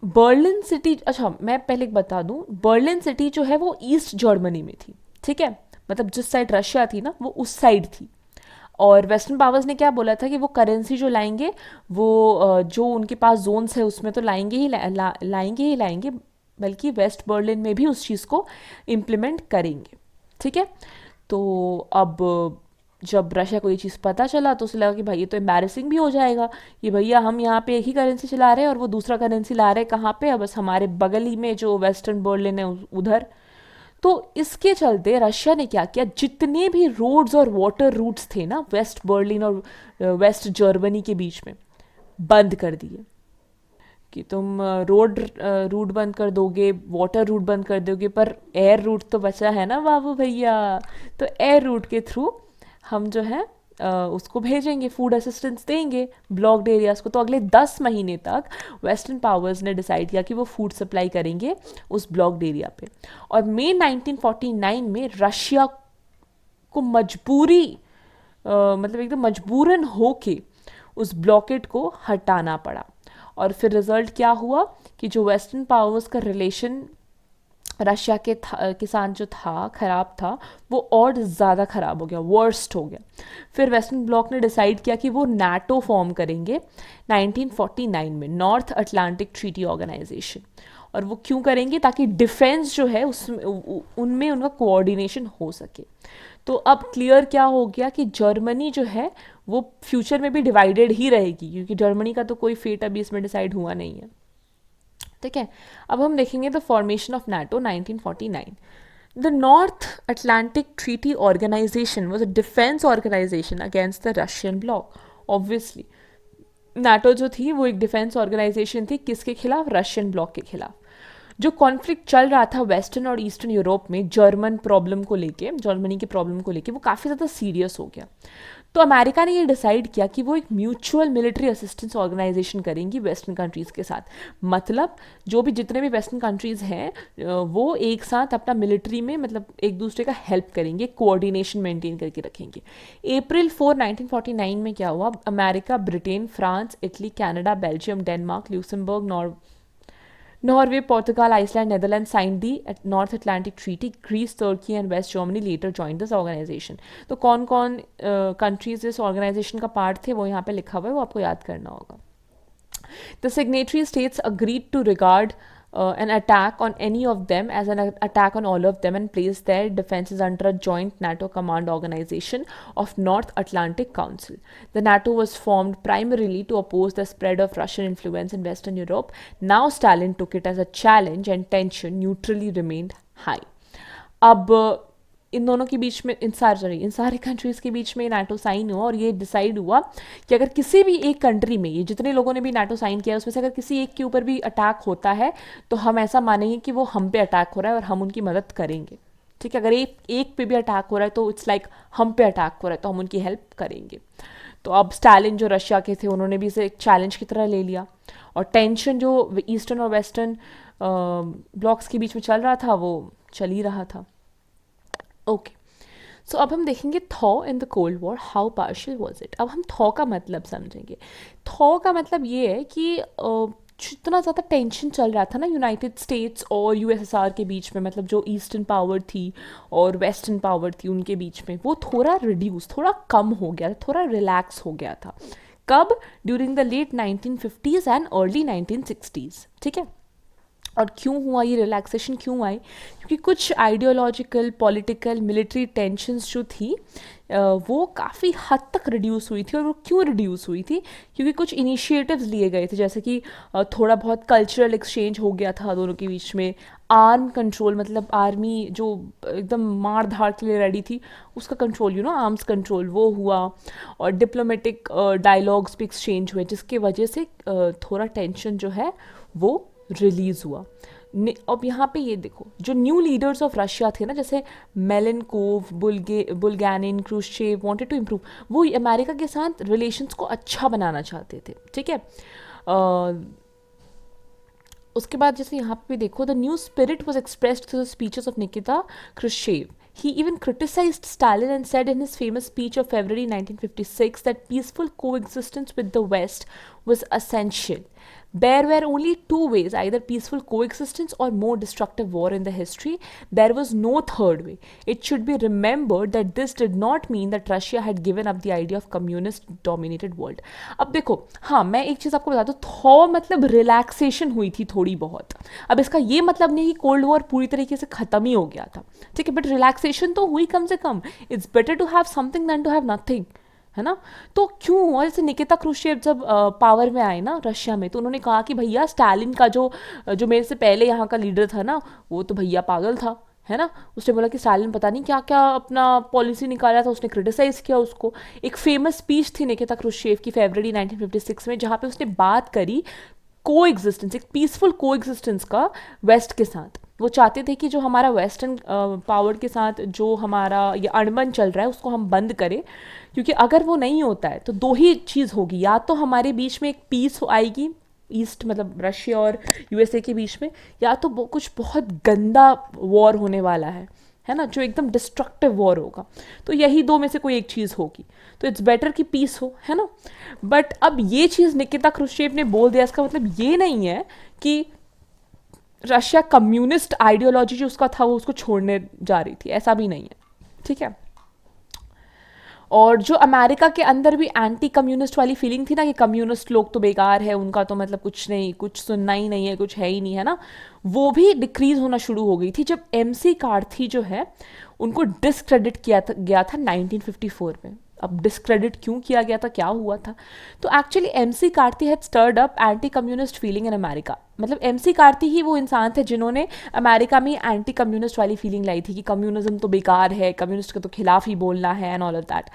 बर्लिन सिटी, अच्छा मैं पहले एक बता दूं, बर्लिन सिटी जो है वो ईस्ट जर्मनी में थी। ठीक है, मतलब जिस साइड रशिया थी ना वो उस साइड थी। और वेस्टर्न पावर्स ने क्या बोला था कि वो करेंसी जो लाएंगे वो जो उनके पास जोन्स है उसमें तो लाएंगे ही लाएंगे ही लाएंगे, बल्कि वेस्ट बर्लिन में भी उस चीज़ को इम्प्लीमेंट करेंगे। ठीक है, तो अब जब रशिया को ये चीज़ पता चला तो उसे लगा कि भाई ये तो एम्बैरेसिंग भी हो जाएगा कि भैया हम यहाँ पे एक ही करेंसी चला रहे हैं और वो दूसरा करेंसी ला रहे हैं कहाँ पे, बस हमारे बगल ही में जो वेस्टर्न बर्लिन है उधर। तो इसके चलते रशिया ने क्या किया, जितने भी रोड्स और वाटर रूट्स थे ना वेस्ट बर्लिन और वेस्ट जर्मनी के बीच में, बंद कर दिए। कि तुम रोड रूट बंद कर दोगे, वाटर रूट बंद कर दोगे, पर एयर रूट तो बचा है ना बाबू भैया। तो एयर रूट के थ्रू हम जो है उसको भेजेंगे, फूड असिस्टेंस देंगे ब्लॉक्ड एरियाज को। तो अगले 10 महीने तक वेस्टर्न पावर्स ने डिसाइड किया कि वो फूड सप्लाई करेंगे उस ब्लॉक्ड एरिया पे। और मई 1949 में रशिया को मजबूरी मतलब एकदम मजबूरन होके उस ब्लॉकेट को हटाना पड़ा। और फिर रिजल्ट क्या हुआ कि जो वेस्टर्न पावर्स का रिलेशन रशिया के साथ जो था खराब था, वो और ज़्यादा खराब हो गया, वर्स्ट हो गया। फिर वेस्टर्न ब्लॉक ने डिसाइड किया कि वो नाटो फॉर्म करेंगे 1949 में, नॉर्थ अटलांटिक ट्रीटी ऑर्गेनाइजेशन। और वो क्यों करेंगे, ताकि डिफेंस जो है उसमें उनमें उनका कोऑर्डिनेशन हो सके। तो अब क्लियर क्या हो गया कि जर्मनी जो है वो फ्यूचर में भी डिवाइडेड ही रहेगी, क्योंकि जर्मनी का तो कोई फेट अभी इसमें डिसाइड हुआ नहीं है। ठीक है, अब हम देखेंगे the formation of NATO 1949। The North Atlantic Treaty Organisation was a defence organisation against the Russian bloc. Obviously NATO जो थी वो एक डिफेंस ऑर्गेनाइजेशन थी, किसके खिलाफ, रशियन ब्लॉक के खिलाफ। जो कॉन्फ्लिक्ट चल रहा था वेस्टर्न और ईस्टर्न यूरोप में जर्मन प्रॉब्लम को लेके, जर्मनी की प्रॉब्लम को लेके, वो काफ़ी ज़्यादा सीरियस हो गया। तो अमेरिका ने ये डिसाइड किया कि वो एक म्यूचुअल मिलिट्री असिस्टेंस ऑर्गेनाइजेशन करेंगी वेस्टर्न कंट्रीज़ के साथ। मतलब जो भी जितने भी वेस्टर्न कंट्रीज़ हैं वो एक साथ अपना मिलिट्री में मतलब एक दूसरे का हेल्प करेंगे, कोऑर्डिनेशन मेंटेन करके रखेंगे। अप्रैल 4 1949 में क्या हुआ, America, Britain, France, Italy, Canada, Belgium, Denmark, Luxembourg, Norway, Portugal, Iceland, Netherlands signed the North Atlantic Treaty. Greece, Turkey and West Germany later joined this organization. तो कौन कौन कंट्रीज इस ऑर्गेनाइजेशन का पार्ट थे वो यहाँ पे लिखा हुआ है, वो आपको याद करना होगा। The signatory states agreed to regard an attack on any of them as an attack on all of them and placed their defenses under a joint NATO command organization of North Atlantic Council. The NATO was formed primarily to oppose the spread of Russian influence in Western Europe. Now Stalin took it as a challenge and tension neutrally remained high. अब इन दोनों के बीच में इन सारे countries के बीच में NATO sign हुआ और ये डिसाइड हुआ कि अगर किसी भी एक कंट्री में, ये जितने लोगों ने भी नाटो साइन किया है उसमें से अगर किसी एक के ऊपर भी अटैक होता है तो हम ऐसा मानेंगे कि वो हम पे अटैक हो रहा है और हम उनकी मदद करेंगे। ठीक है, अगर एक पे भी अटैक हो रहा है तो इट्स लाइक हम पे अटैक हो रहा है तो हम उनकी हेल्प करेंगे। तो अब स्टालिन जो रशिया के थे उन्होंने भी इसे एक चैलेंज की तरह ले लिया और टेंशन जो ईस्टर्न और वेस्टर्न ब्लॉक्स के बीच में चल रहा था वो चल ही रहा था। ओके, सो अब हम देखेंगे thaw in the cold war, how partial was it. अब हम थॉ का मतलब समझेंगे। थॉ का मतलब ये है कि जितना ज़्यादा टेंशन चल रहा था ना यूनाइटेड स्टेट्स और यूएसएसआर के बीच में, मतलब जो ईस्टर्न पावर थी और वेस्टर्न पावर थी उनके बीच में, वो थोड़ा रिड्यूस, थोड़ा कम हो गया, थोड़ा रिलैक्स हो गया था। कब, during the late 1950s and early 1960s। ठीक है, और क्यों हुआ ये रिलैक्सेशन, क्यों आई? क्योंकि कुछ आइडियोलॉजिकल, पॉलिटिकल, मिलिट्री टेंशन्स जो थी वो काफ़ी हद तक रिड्यूस हुई थी। और वो क्यों रिड्यूस हुई थी? क्योंकि कुछ इनिशिएटिव्स लिए गए थे, जैसे कि थोड़ा बहुत कल्चरल एक्सचेंज हो गया था दोनों के बीच में। आर्म कंट्रोल, मतलब आर्मी जो एकदम मार धाड़ के लिए रेडी थी, उसका कंट्रोल, आर्म्स कंट्रोल, वो हुआ। और डिप्लोमेटिक डायलॉग्स भी एक्सचेंज हुए, जिसके वजह से थोड़ा टेंशन जो है वो रिलीज़ हुआ। अब यहाँ पे ये देखो, जो न्यू लीडर्स ऑफ रशिया थे ना, जैसे मेलेनकोव, बुल्गैनिन, क्रूश्चेव, वांटेड टू इम्प्रूव, वो अमेरिका के साथ रिलेशंस को अच्छा बनाना चाहते थे, ठीक है। उसके बाद जैसे यहाँ पे भी देखो, the new spirit was expressed through the speeches of Nikita Khrushchev. He even criticized Stalin and said in his famous speech of February 1956 that peaceful coexistence with the West was essential. There were only two ways, either peaceful coexistence or more destructive war in the history. There was no third way. It should be remembered that this did not mean that Russia had given up the idea of communist dominated world. अब देखो, हाँ मैं एक चीज़ आपको बता दूँ, thaw मतलब relaxation हुई थी थोड़ी बहुत। अब इसका ये मतलब नहीं कि कोल्ड वॉर पूरी तरीके से ख़त्म ही हो गया था, ठीक है, बट रिलैक्सेशन तो हुई कम से कम। It's better to have something than to have nothing, है ना। तो क्यों हुआ? जैसे निकिता क्रुश्चेव जब पावर में आए ना रशिया में, तो उन्होंने कहा कि भैया स्टालिन का जो जो मेरे से पहले यहाँ का लीडर था ना, वो तो भैया पागल था, है ना। उसने बोला कि स्टालिन पता नहीं क्या क्या अपना पॉलिसी निकाला था, उसने क्रिटिसाइज किया उसको। एक फेमस स्पीच थी निकिता क्रुश्चेव की फरवरी 1956 में, जहाँ पे उसने बात करी को एग्जिस्टेंस, एक पीसफुल को एग्जिस्टेंस का वेस्ट के साथ। वो चाहते थे कि जो हमारा वेस्टर्न पावर के साथ जो हमारा ये अणबन चल रहा है उसको हम बंद करें, क्योंकि अगर वो नहीं होता है तो दो ही चीज़ होगी, या तो हमारे बीच में एक पीस आएगी ईस्ट मतलब रशिया और यूएसए के बीच में, या तो कुछ बहुत गंदा वॉर होने वाला है ना, जो एकदम डिस्ट्रक्टिव वॉर होगा। तो यही दो में से कोई एक चीज़ होगी, तो इट्स बेटर कि पीस हो, है ना। बट अब ये चीज़ निकिता क्रुश्चेव ने बोल दिया, इसका मतलब ये नहीं है कि रशिया कम्युनिस्ट आइडियोलॉजी जो उसका था वो उसको छोड़ने जा रही थी, ऐसा भी नहीं है, ठीक है। और जो अमेरिका के अंदर भी एंटी कम्युनिस्ट वाली फीलिंग थी ना, कि कम्युनिस्ट लोग तो बेकार है, उनका तो मतलब कुछ नहीं, कुछ सुनना ही नहीं है, कुछ है ही नहीं, है ना, वो भी डिक्रीज होना शुरू हो गई थी जब एमसी कार्थी जो है उनको डिसक्रेडिट गया था 1954 में। अब डिस्क्रेडिट क्यों किया गया था, क्या हुआ था? तो actually McCarthy had stirred up anti communist feeling in America. मतलब एमसी कार्ती ही वो इंसान थे जिन्होंने अमेरिका में एंटी कम्युनिस्ट वाली फीलिंग लाई थी कि कम्युनिज्म तो बेकार है, कम्युनिस्ट के तो खिलाफ ही बोलना है एंड ऑल ऑफ दैट।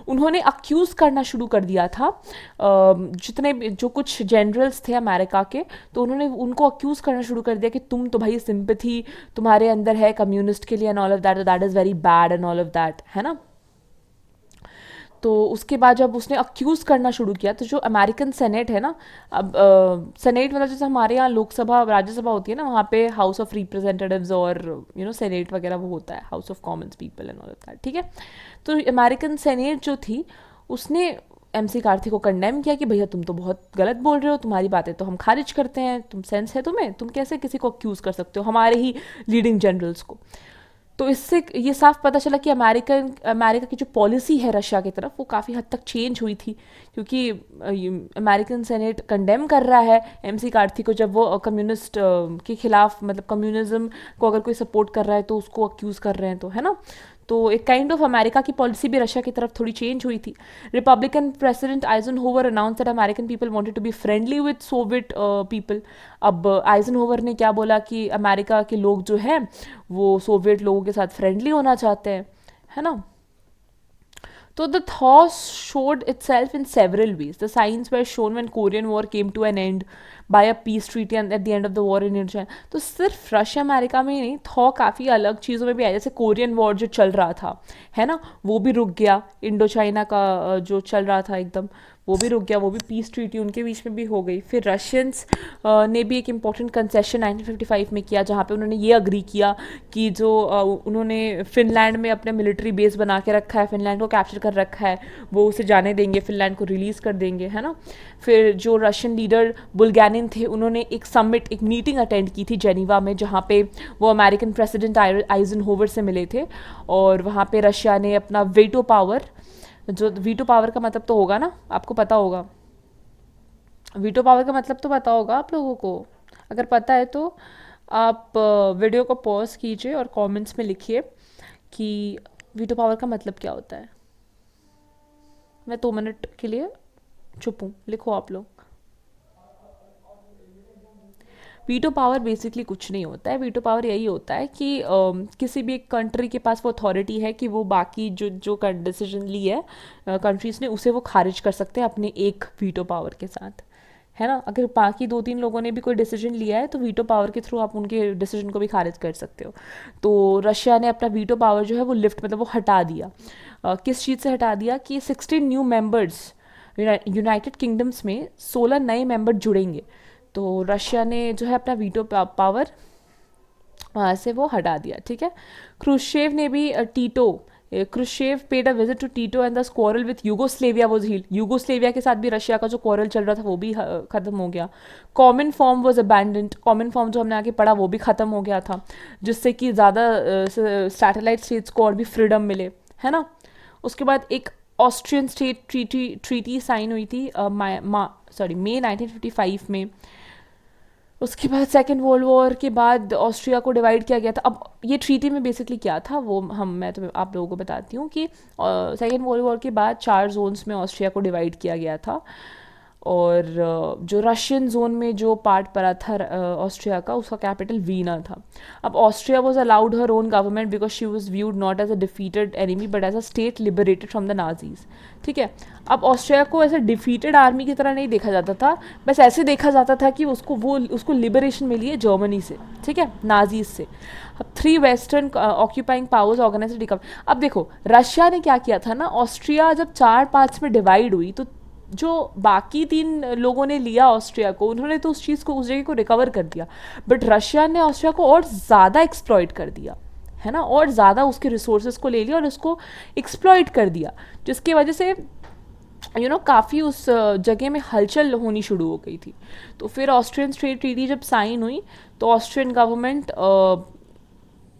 उन्होंने अक्यूज़ करना शुरू कर दिया था जितने जो कुछ जनरल्स थे अमेरिका के, तो उन्होंने उनको अक्यूज़ करना शुरू कर दिया कि तुम तो भाई सिंपैथी तुम्हारे अंदर है कम्युनिस्ट के लिए and all of that, that is very bad and all of that, है ना। तो उसके बाद जब उसने अक्यूज़ करना शुरू किया, तो जो अमेरिकन सेनेट है ना, अब सेनेट मतलब जैसे हमारे यहाँ लोकसभा राज्यसभा होती है ना, वहाँ पे हाउस ऑफ रिप्रेजेंटेटिव्स और सेनेट वगैरह वो होता है, house of Commons people and all of that, ठीक है। तो अमेरिकन सेनेट जो थी उसने एमसी कार्थी को कंडेम किया कि भैया तुम तो बहुत गलत बोल रहे हो, तुम्हारी बातें तो हम खारिज करते हैं, तुम सेंस है तुम्हें, तुम कैसे किसी को अक्यूज़ कर सकते हो, हमारे ही लीडिंग जनरल्स को। तो इससे ये साफ पता चला कि अमेरिका की जो पॉलिसी है रशिया की तरफ वो काफ़ी हद तक चेंज हुई थी, क्योंकि अमेरिकन सेनेट कंडेम कर रहा है एमसी कार्थी को, जब वो कम्युनिस्ट के खिलाफ मतलब कम्युनिज्म को अगर कोई सपोर्ट कर रहा है तो उसको अक्यूज़ कर रहे हैं, तो है ना। तो एक काइंड ऑफ अमेरिका की पॉलिसी भी रशिया की तरफ थोड़ी चेंज हुई थी। Republican president Eisenhower announce that American people wanted to be friendly with Soviet people. अब आइजनहोवर ने क्या बोला कि अमेरिका के लोग जो हैं वो सोवियत लोगों के साथ फ्रेंडली होना चाहते हैं, है ना। So the thaw showed itself in several ways. The signs were shown when Korean War came to an end by a peace treaty and at the end of the war in Indochina. तो सिर्फ Russia America में ही नहीं, thaw काफ़ी अलग चीज़ों में भी आया, जैसे कोरियन वॉर जो चल रहा था, है ना, वो भी रुक गया। इंडो चाइना का जो चल रहा था एकदम, वो भी रुक गया, वो भी पीस ट्रीटी उनके बीच में भी हो गई। फिर रशियंस ने भी एक इम्पॉर्टेंट कंसेशन 1955 में किया, जहाँ पे उन्होंने ये अग्री किया कि जो उन्होंने फिनलैंड में अपने मिलिट्री बेस बना के रखा है, फिनलैंड को कैप्चर कर रखा है, वो उसे जाने देंगे, फिनलैंड को रिलीज़ कर देंगे, है ना। फिर जो रशियन लीडर बुल्गैनिन थे उन्होंने एक समिट, एक मीटिंग अटेंड की थी जेनीवा में, जहाँ पे वो अमेरिकन प्रेसिडेंट आइजनहोवर से मिले थे, और वहाँ पे रशिया ने अपना वेटो पावर, जो वीटो पावर का मतलब तो होगा ना, आपको पता होगा, वीटो पावर का मतलब तो पता होगा आप लोगों को, अगर पता है तो आप वीडियो को पॉज कीजिए और कमेंट्स में लिखिए कि वीटो पावर का मतलब क्या होता है। मैं 2 मिनट के लिए चुप हूँ, लिखो आप लोग। वीटो पावर बेसिकली कुछ नहीं होता है। वीटो पावर यही होता है कि किसी भी एक कंट्री के पास वो अथॉरिटी है कि वो बाकी जो जो डिसीजन ली है कंट्रीज़ ने, उसे वो खारिज कर सकते हैं अपने एक वीटो पावर के साथ, है ना। अगर बाकी 2-3 लोगों ने भी कोई डिसीजन लिया है तो वीटो पावर के थ्रू आप उनके डिसीजन को भी खारिज कर सकते हो। तो रशिया ने अपना वीटो पावर जो है वो लिफ्ट, मतलब वो हटा दिया। किस चीज़ से हटा दिया कि 16 न्यू मेंबर्स, यूनाइटेड किंगडम्स में 16 नए मेंबर जुड़ेंगे। तो रशिया ने जो है अपना वीटो पावर वहाँ से वो हटा दिया, ठीक है। क्रुश्चेव ने भी Khrushchev paid a visit to Tito and the quarrel with Yugoslavia was healed. Yugoslavia के साथ भी रशिया का जो क्वारल चल रहा था वो भी खत्म हो गया। Common form was abandoned. Common form जो हमने आगे पढ़ा वो भी खत्म हो गया था, जिससे कि ज़्यादा सैटेलाइट स्टेट्स को और भी फ्रीडम मिले, है ना। उसके बाद एक ऑस्ट्रियन स्टेट ट्रीटी साइन हुई थी मई 1955 में। उसके बाद सेकेंड वर्ल्ड वॉर के बाद ऑस्ट्रिया को डिवाइड किया गया था। अब ये ट्रीटी में बेसिकली क्या था वो मैं तो आप लोगों को बताती हूँ कि सेकेंड वर्ल्ड वॉर के बाद 4 जोन्स में ऑस्ट्रिया को डिवाइड किया गया था। और जो रशियन जोन में जो पार्ट पड़ा था ऑस्ट्रिया का, उसका कैपिटल वीना था। अब Austria was allowed her own government because she was viewed not as a defeated enemy but as a state liberated from the Nazis, ठीक है। अब ऑस्ट्रिया को ऐसे डिफीटेड आर्मी की तरह नहीं देखा जाता था, बस ऐसे देखा जाता था कि उसको लिबरेशन मिली है जर्मनी से, ठीक है, नाजीज से। अब 3 वेस्टर्न ऑक्यूपाइंग पावर्स ऑर्गेनाइज। अब देखो रशिया ने क्या किया था ना, ऑस्ट्रिया जब 4 पार्ट्स में डिवाइड हुई तो जो बाकी 3 लोगों ने लिया ऑस्ट्रिया को, उन्होंने तो उस चीज़ को, उस जगह को रिकवर कर दिया। बट रशिया ने ऑस्ट्रिया को और ज़्यादा एक्सप्लॉइट कर दिया, है ना, और ज़्यादा उसके रिसोर्सेज को ले लिया और उसको एक्सप्लॉइट कर दिया, जिसकी वजह से काफ़ी उस जगह में हलचल होनी शुरू हो गई थी। तो फिर ऑस्ट्रियन स्टेट ट्रीटी जब साइन हुई तो ऑस्ट्रियन गवर्नमेंट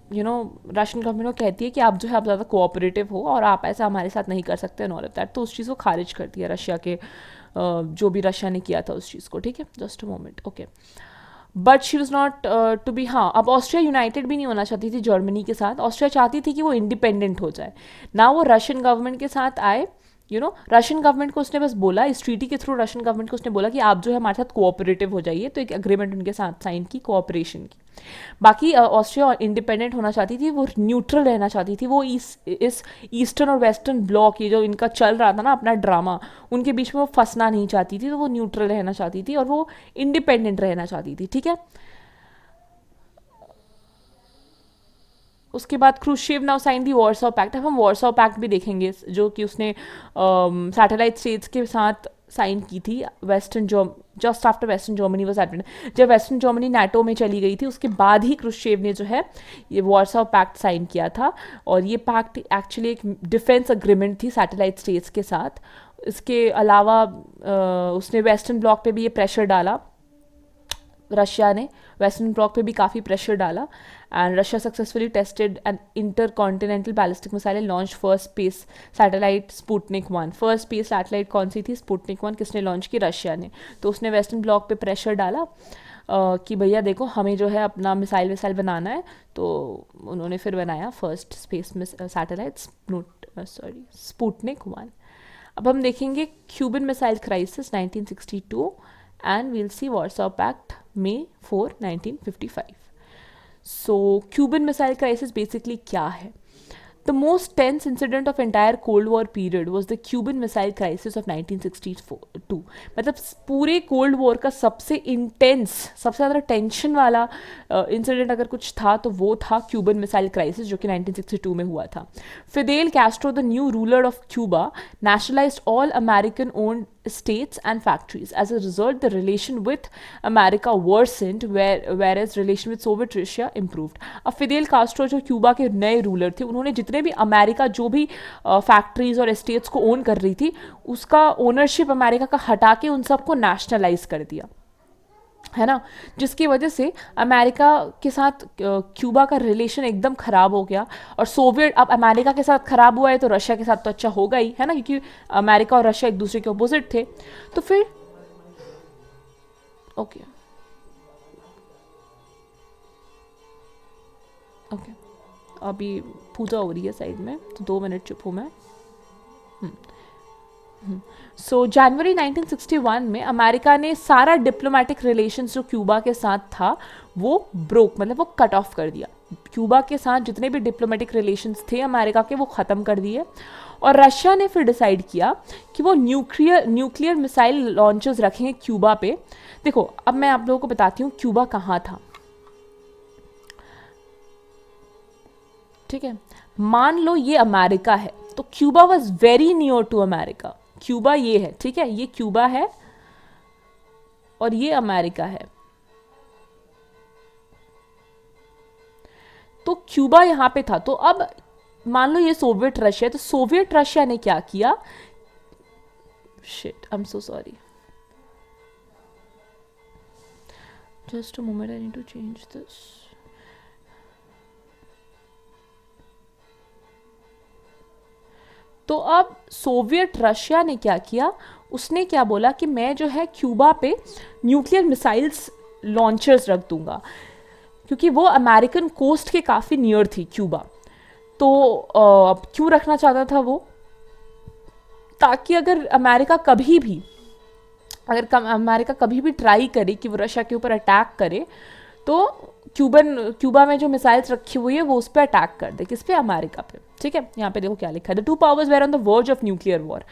रशियन गवर्नमेंट को कहती है कि आप जो है आप ज़्यादा कोऑपरेटिव हो और आप ऐसा हमारे साथ नहीं कर सकते एंड ऑल ऑफ दैट। तो उस चीज़ को खारिज कर दिया रशिया के, जो भी रशिया ने किया था उस चीज़ को, ठीक है। Just a moment, okay. But she was not to be, हाँ, अब ऑस्ट्रिया यूनाइटेड भी नहीं होना चाहती थी जर्मनी के साथ। ऑस्ट्रिया चाहती थी कि वो इंडिपेंडेंट हो जाए ना, वो रशियन गवर्नमेंट के साथ आए। रशियन गवर्नमेंट को उसने बस बोला, इस ट्रीटी के थ्रू रशियन गवर्नमेंट को उसने बोला कि आप जो है हमारे साथ कोऑपरेटिव हो जाइए। तो एक एग्रीमेंट उनके साथ साइन की कोऑपरेशन की। बाकी ऑस्ट्रिया इंडिपेंडेंट होना चाहती थी, वो न्यूट्रल रहना चाहती थी। वो इस ईस्टर्न और वेस्टर्न ब्लॉक, ये जो इनका चल रहा था ना अपना ड्रामा, उनके बीच में वो फंसना नहीं चाहती थी। तो वो न्यूट्रल रहना चाहती थी और वो इंडिपेंडेंट रहना चाहती थी, ठीक है। उसके बाद Khrushchev now sign the Warsaw Pact. अब हम वॉर्सॉ पैक्ट भी देखेंगे जो कि उसने सैटेलाइट स्टेट्स के साथ साइन की थी just after western Germany was admit. जब वेस्टर्न जर्मनी नाटो में चली गई थी उसके बाद ही क्रुश्चेव ने जो है ये वॉर्सॉ पैक्ट साइन किया था। और ये पैक्ट एक्चुअली एक डिफेंस अग्रीमेंट थी सैटेलाइट स्टेट्स के साथ। इसके अलावा उसने वेस्टर्न ब्लॉक पे भी ये प्रेशर डाला, रशिया ने वेस्टर्न ब्लॉक पे भी काफ़ी प्रेशर डाला। And Russia successfully tested an intercontinental ballistic missile launch first space satellite Sputnik 1। First space satellite कौन सी थी? स्पुतनिक 1। किसने लॉन्च की? रशिया ने। तो उसने वेस्टर्न ब्लॉक पे प्रेशर डाला कि भैया देखो हमें जो है अपना मिसाइल बनाना है। तो उन्होंने फिर बनाया फर्स्ट स्पेस सैटेलाइट स्पुतनिक 1। अब हम देखेंगे Cuban missile crisis 1962 and we'll see Warsaw Pact May 4, 1955. So Cuban Missile Crisis basically क्या है? The most tense incident of entire Cold War period was the Cuban Missile Crisis of 1962. मतलब पूरे cold war का सबसे intense, सबसे ज़्यादा tension वाला incident अगर कुछ था तो वो था क्यूबन मिसाइल क्राइसिस, जो कि 1962 में हुआ था। Fidel Castro, the new ruler of Cuba, nationalized all American owned states and factories. As a result, the relation with America worsened, whereas relation with Soviet Russia improved. अब Fidel Castro जो Cuba के नए ruler थे, उन्होंने जितने भी America जो भी फैक्ट्रीज और स्टेट्स को ओन कर रही थी उसका ओनरशिप अमेरिका का हटा के उन सबको नेशनलाइज कर दिया, है ना। जिसकी वजह से अमेरिका के साथ क्यूबा का रिलेशन एकदम ख़राब हो गया। और सोवियत, अब अमेरिका के साथ ख़राब हुआ है तो रशिया के साथ तो अच्छा होगा ही, है ना, क्योंकि अमेरिका और रशिया एक दूसरे के अपोजिट थे। तो फिर ओके अभी पूजा हो रही है साइड में, तो 2 मिनट चुप हूँ मैं। सो जनवरी 1961 में अमेरिका ने सारा डिप्लोमेटिक रिलेशंस जो क्यूबा के साथ था वो ब्रोक, मतलब वो कट ऑफ कर दिया। क्यूबा के साथ जितने भी डिप्लोमेटिक रिलेशंस थे अमेरिका के वो ख़त्म कर दिए। और रशिया ने फिर डिसाइड किया कि वो न्यूक्लियर मिसाइल लॉन्चर्स रखेंगे क्यूबा पे। देखो अब मैं आप लोगों को बताती हूँ क्यूबा कहाँ था, ठीक है। मान लो ये अमेरिका है, तो Cuba was very near to America. Cuba ये है, ठीक है, ये क्यूबा है और ये अमेरिका है। तो क्यूबा यहाँ पे था। तो अब मान लो ये सोवियत रशिया, तो सोवियत रशिया ने क्या किया, shit I am so sorry, just a moment I need to change this. तो अब सोवियत रशिया ने क्या किया, उसने क्या बोला कि मैं जो है क्यूबा पे न्यूक्लियर मिसाइल्स लॉन्चर्स रख दूंगा, क्योंकि वो अमेरिकन कोस्ट के काफ़ी नियर थी क्यूबा। तो अब क्यों रखना चाहता था वो, ताकि अगर अमेरिका कभी भी ट्राई करे कि वो रशिया के ऊपर अटैक करे, तो क्यूबा में जो मिसाइल्स रखी हुई है वो उस पर अटैक कर दे। किस पे, अमेरिका पे, ठीक है। यहाँ पे देखो क्या लिखा है, the two powers were on the verge of nuclear war.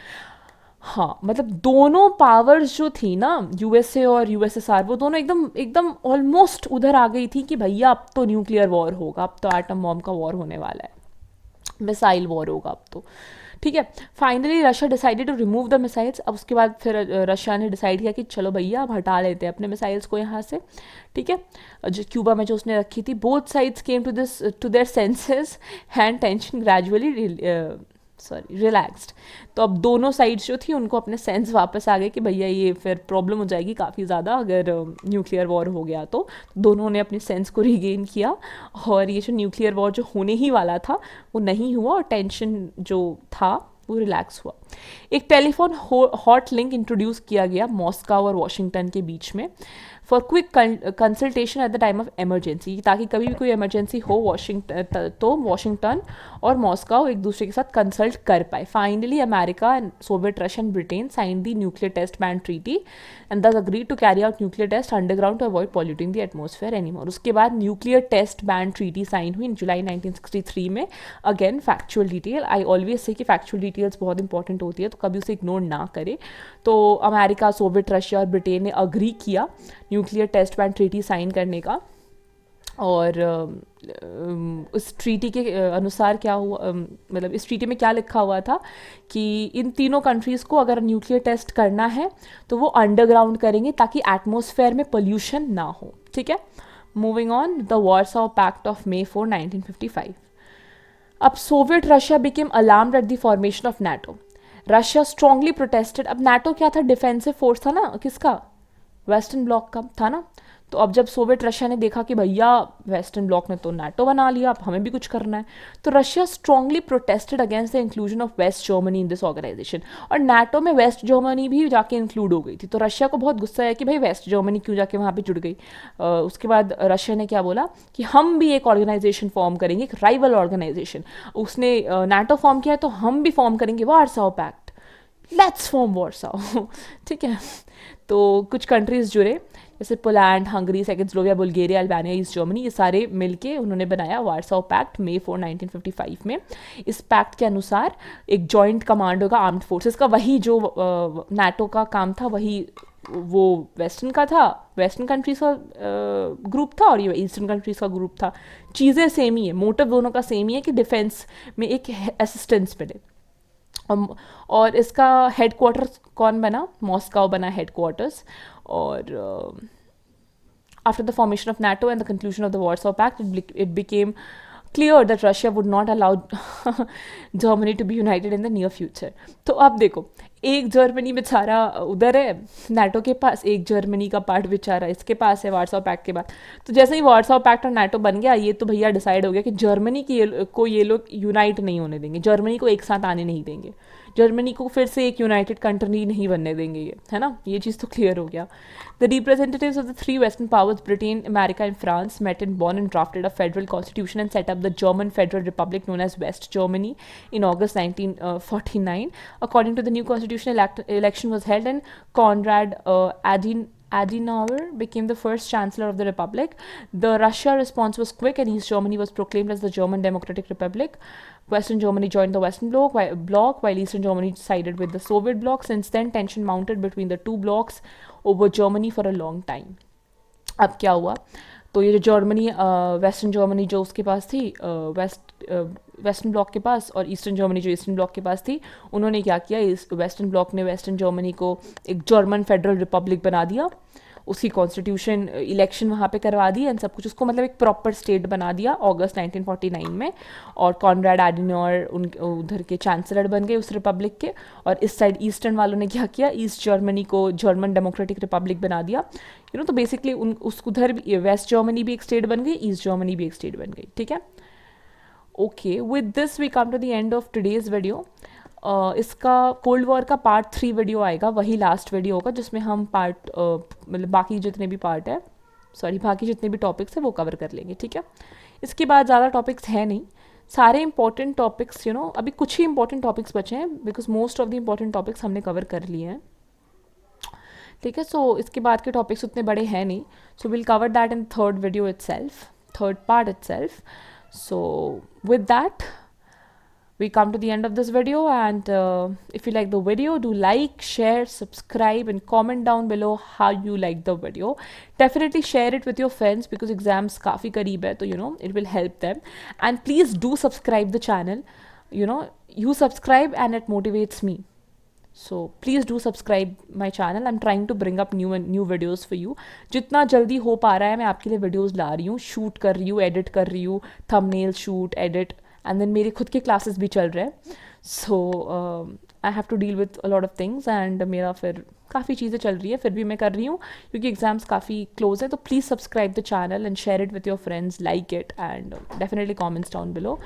हाँ, मतलब दोनों पावर्स जो थी ना, यूएसए और यूएसएसआर, वो दोनों एकदम एकदम ऑलमोस्ट उधर आ गई थी कि भैया अब तो न्यूक्लियर वॉर होगा, अब तो एटम बॉम्ब का वॉर होने वाला है, मिसाइल वॉर होगा अब तो, ठीक है। Finally Russia decided to remove the missiles. अब उसके बाद फिर रशिया ने डिसाइड किया कि चलो भैया अब हटा लेते हैं अपने मिसाइल्स को यहाँ से, ठीक है। जो क्यूबा में जो उसने रखी थी, both sides came to their senses and tension gradually relaxed. तो अब दोनों साइड्स जो थी उनको अपने सेंस वापस आ गए कि भैया ये फिर प्रॉब्लम हो जाएगी काफ़ी ज़्यादा अगर न्यूक्लियर वॉर हो गया। तो दोनों ने अपनी सेंस को रिगेन किया और ये जो न्यूक्लियर वॉर जो होने ही वाला था वो नहीं हुआ और टेंशन जो था वो रिलैक्स हुआ। एक टेलीफोन हॉट लिंक इंट्रोड्यूस किया गया मॉस्को और वॉशिंगटन के बीच में for quick consultation at the time of emergency, ताकि कभी भी कोई इमरजेंसी हो वॉशिंगटन और मॉस्को एक दूसरे के साथ कंसल्ट कर पाए। Finally America and Soviet Russia and Britain sign the nuclear test ban treaty and thus agree to carry out nuclear test underground to avoid polluting the atmosphere anymore. उसके बाद nuclear test ban treaty sign हुई in July 1963 में। Again factual detail, I always say कि factual details बहुत important होती है, तो कभी उसे इग्नोर ना करे। तो अमेरिका, सोवियत रशिया और ब्रिटेन ने अग्री किया nuclear test ban treaty sign करने का। और उस ट्रीटी के अनुसार क्या हुआ, मतलब इस ट्रीटी में क्या लिखा हुआ था कि इन तीनों कंट्रीज़ को अगर न्यूक्लियर टेस्ट करना है तो वो अंडरग्राउंड करेंगे ताकि एटमॉस्फेयर में पोल्यूशन ना हो, ठीक है। Moving on, the Warsaw Pact of May 4, 1955। अब Soviet Russia became alarmed at the formation of NATO. Russia strongly protested. अब नाटो क्या था, डिफेंसिव फोर्स था ना, किसका, वेस्टर्न ब्लॉक का था ना। तो अब जब सोवियत रशिया ने देखा कि भैया वेस्टर्न ब्लॉक ने तो नाटो बना लिया, अब हमें भी कुछ करना है, तो Russia strongly protested against the inclusion of West Germany in this organisation. और नाटो में वेस्ट जर्मनी भी जाके इंक्लूड हो गई थी, तो रशिया को बहुत गुस्सा है कि भाई वेस्ट जर्मनी क्यों जाके वहाँ पे जुड़ गई। उसके बाद रशिया ने क्या बोला कि हम भी एक ऑर्गेनाइजेशन फॉर्म करेंगे, एक राइवल ऑर्गेनाइजेशन। उसने नाटो फॉर्म किया है तो हम भी फॉर्म करेंगे Warsaw Pact, let's form Warsaw, ठीक है। तो कुछ कंट्रीज जुड़े, जैसे पोलैंड, हंगरी, सेकेंडस्लोविया, बुल्गारिया, अल्बानिया, ईस्ट जर्मनी, ये सारे मिलके उन्होंने बनाया वार्सो पैक्ट May 4, 1955 में। इस पैक्ट के अनुसार एक जॉइंट कमांड होगा आर्म्ड फोर्सेस का, वही जो नाटो का काम था वही वो वेस्टर्न का था, वेस्टर्न कंट्रीज का ग्रुप था और ये ईस्टर्न कंट्रीज का ग्रुप था। चीज़ें सेम ही है, मोटिव दोनों का सेम ही है कि डिफेंस में एक असिस्टेंस मिले। और इसका हेडक्वार्टर्स कौन बना, मॉस्को बना हेडक्वार्टर्स। और after the formation of NATO and the conclusion of the Warsaw Pact it became clear that Russia would not allow Germany to be united in the near future. तो अब देखो एक Germany बेचारा उधर है NATO के पास, एक जर्मनी का पार्ट बेचारा इसके पास है वार्सो पैक्ट के बाद। तो जैसे ही वार्सो पैक्ट और नाटो बन गया, ये तो भैया डिसाइड हो गया कि जर्मनी की को ये लोग यूनाइट नहीं होने देंगे, जर्मनी को एक साथ आने नहीं देंगे, जर्मनी को फिर से एक यूनाइटेड कंट्री नहीं बनने देंगे, ये है ना, ये चीज़ तो क्लियर हो गया। The representatives of the three western powers Britain, America and France met in Bonn and drafted a federal constitution and set up the German Federal Republic known as West Germany in August 1949. According to the new constitution, election was held and Konrad Adenauer became the first chancellor of the republic. The Russia response was quick and East Germany was proclaimed as the German Democratic Republic. Western Germany joined the Western bloc while Eastern Germany sided with the Soviet bloc. Since then, tension mounted between the two blocs over Germany for a long time. अब क्या हुआ, तो ये जो Germany western Germany जो उसके पास थी western block के पास, और ईस्टर्न जर्मनी जो ईस्टर्न ब्लॉक के पास थी, उन्होंने क्या किया, इस वेस्टर्न ब्लॉक ने वेस्टर्न जर्मनी को एक जर्मन फेडरल रिपब्लिक बना दिया, उसकी कॉन्स्टिट्यूशन इलेक्शन वहाँ पे करवा दी एंड सब कुछ, उसको मतलब एक प्रॉपर स्टेट बना दिया अगस्त 1949 में। और कॉनराड एडेनॉर उधर के चांसलर बन गए उस रिपब्लिक के, और इस साइड ईस्टर्न वालों ने क्या किया, ईस्ट जर्मनी को जर्मन डेमोक्रेटिक रिपब्लिक बना दिया, यू नो। तो बेसिकली उस उधर भी वेस्ट जर्मनी भी एक स्टेट बन गई, ईस्ट जर्मनी भी एक स्टेट बन गई, ठीक है। Okay, with this we come to the end of today's video. इसका कोल्ड वॉर का पार्ट 3 वीडियो आएगा, वही लास्ट वीडियो होगा जिसमें हम पार्ट मतलब बाकी जितने भी पार्ट है, बाकी जितने भी टॉपिक्स हैं वो कवर कर लेंगे, ठीक है। इसके बाद ज़्यादा टॉपिक्स है नहीं, सारे इंपॉर्टेंट टॉपिक्स, यू नो, अभी कुछ ही इंपॉर्टेंट टॉपिक्स बचे हैं because most of the important topics हमने कवर कर लिए हैं, ठीक है। सो इसके बाद के टॉपिक्स उतने बड़े हैं नहीं, so will cover that in third video itself, third part itself. So with that, we come to the end of this video, and if you like the video, do like, share, subscribe and comment down below how you like the video. Definitely share it with your friends because exams काफ़ी करीब है, तो you know it will help them. And please do subscribe the channel, you know, you subscribe and it motivates me. So please do subscribe my channel. I'm trying to bring up new videos for you. जितना जल्दी हो पा रहा है मैं आपके लिए videos ला रही हूँ, शूट कर रही हूँ, एडिट कर रही हूँ, thumbnail shoot, edit, and then मेरे खुद के क्लासेस भी चल रहे हैं। So I have to deal with a lot of things, and मेरा फिर काफ़ी चीज़ें चल रही है, फिर भी मैं कर रही हूँ क्योंकि एग्जाम्स काफ़ी क्लोज है। तो please subscribe the channel and share it with your friends, like it and definitely comments down below.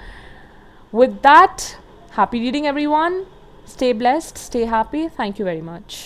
With that, happy reading everyone. Stay blessed, stay happy. Thank you very much.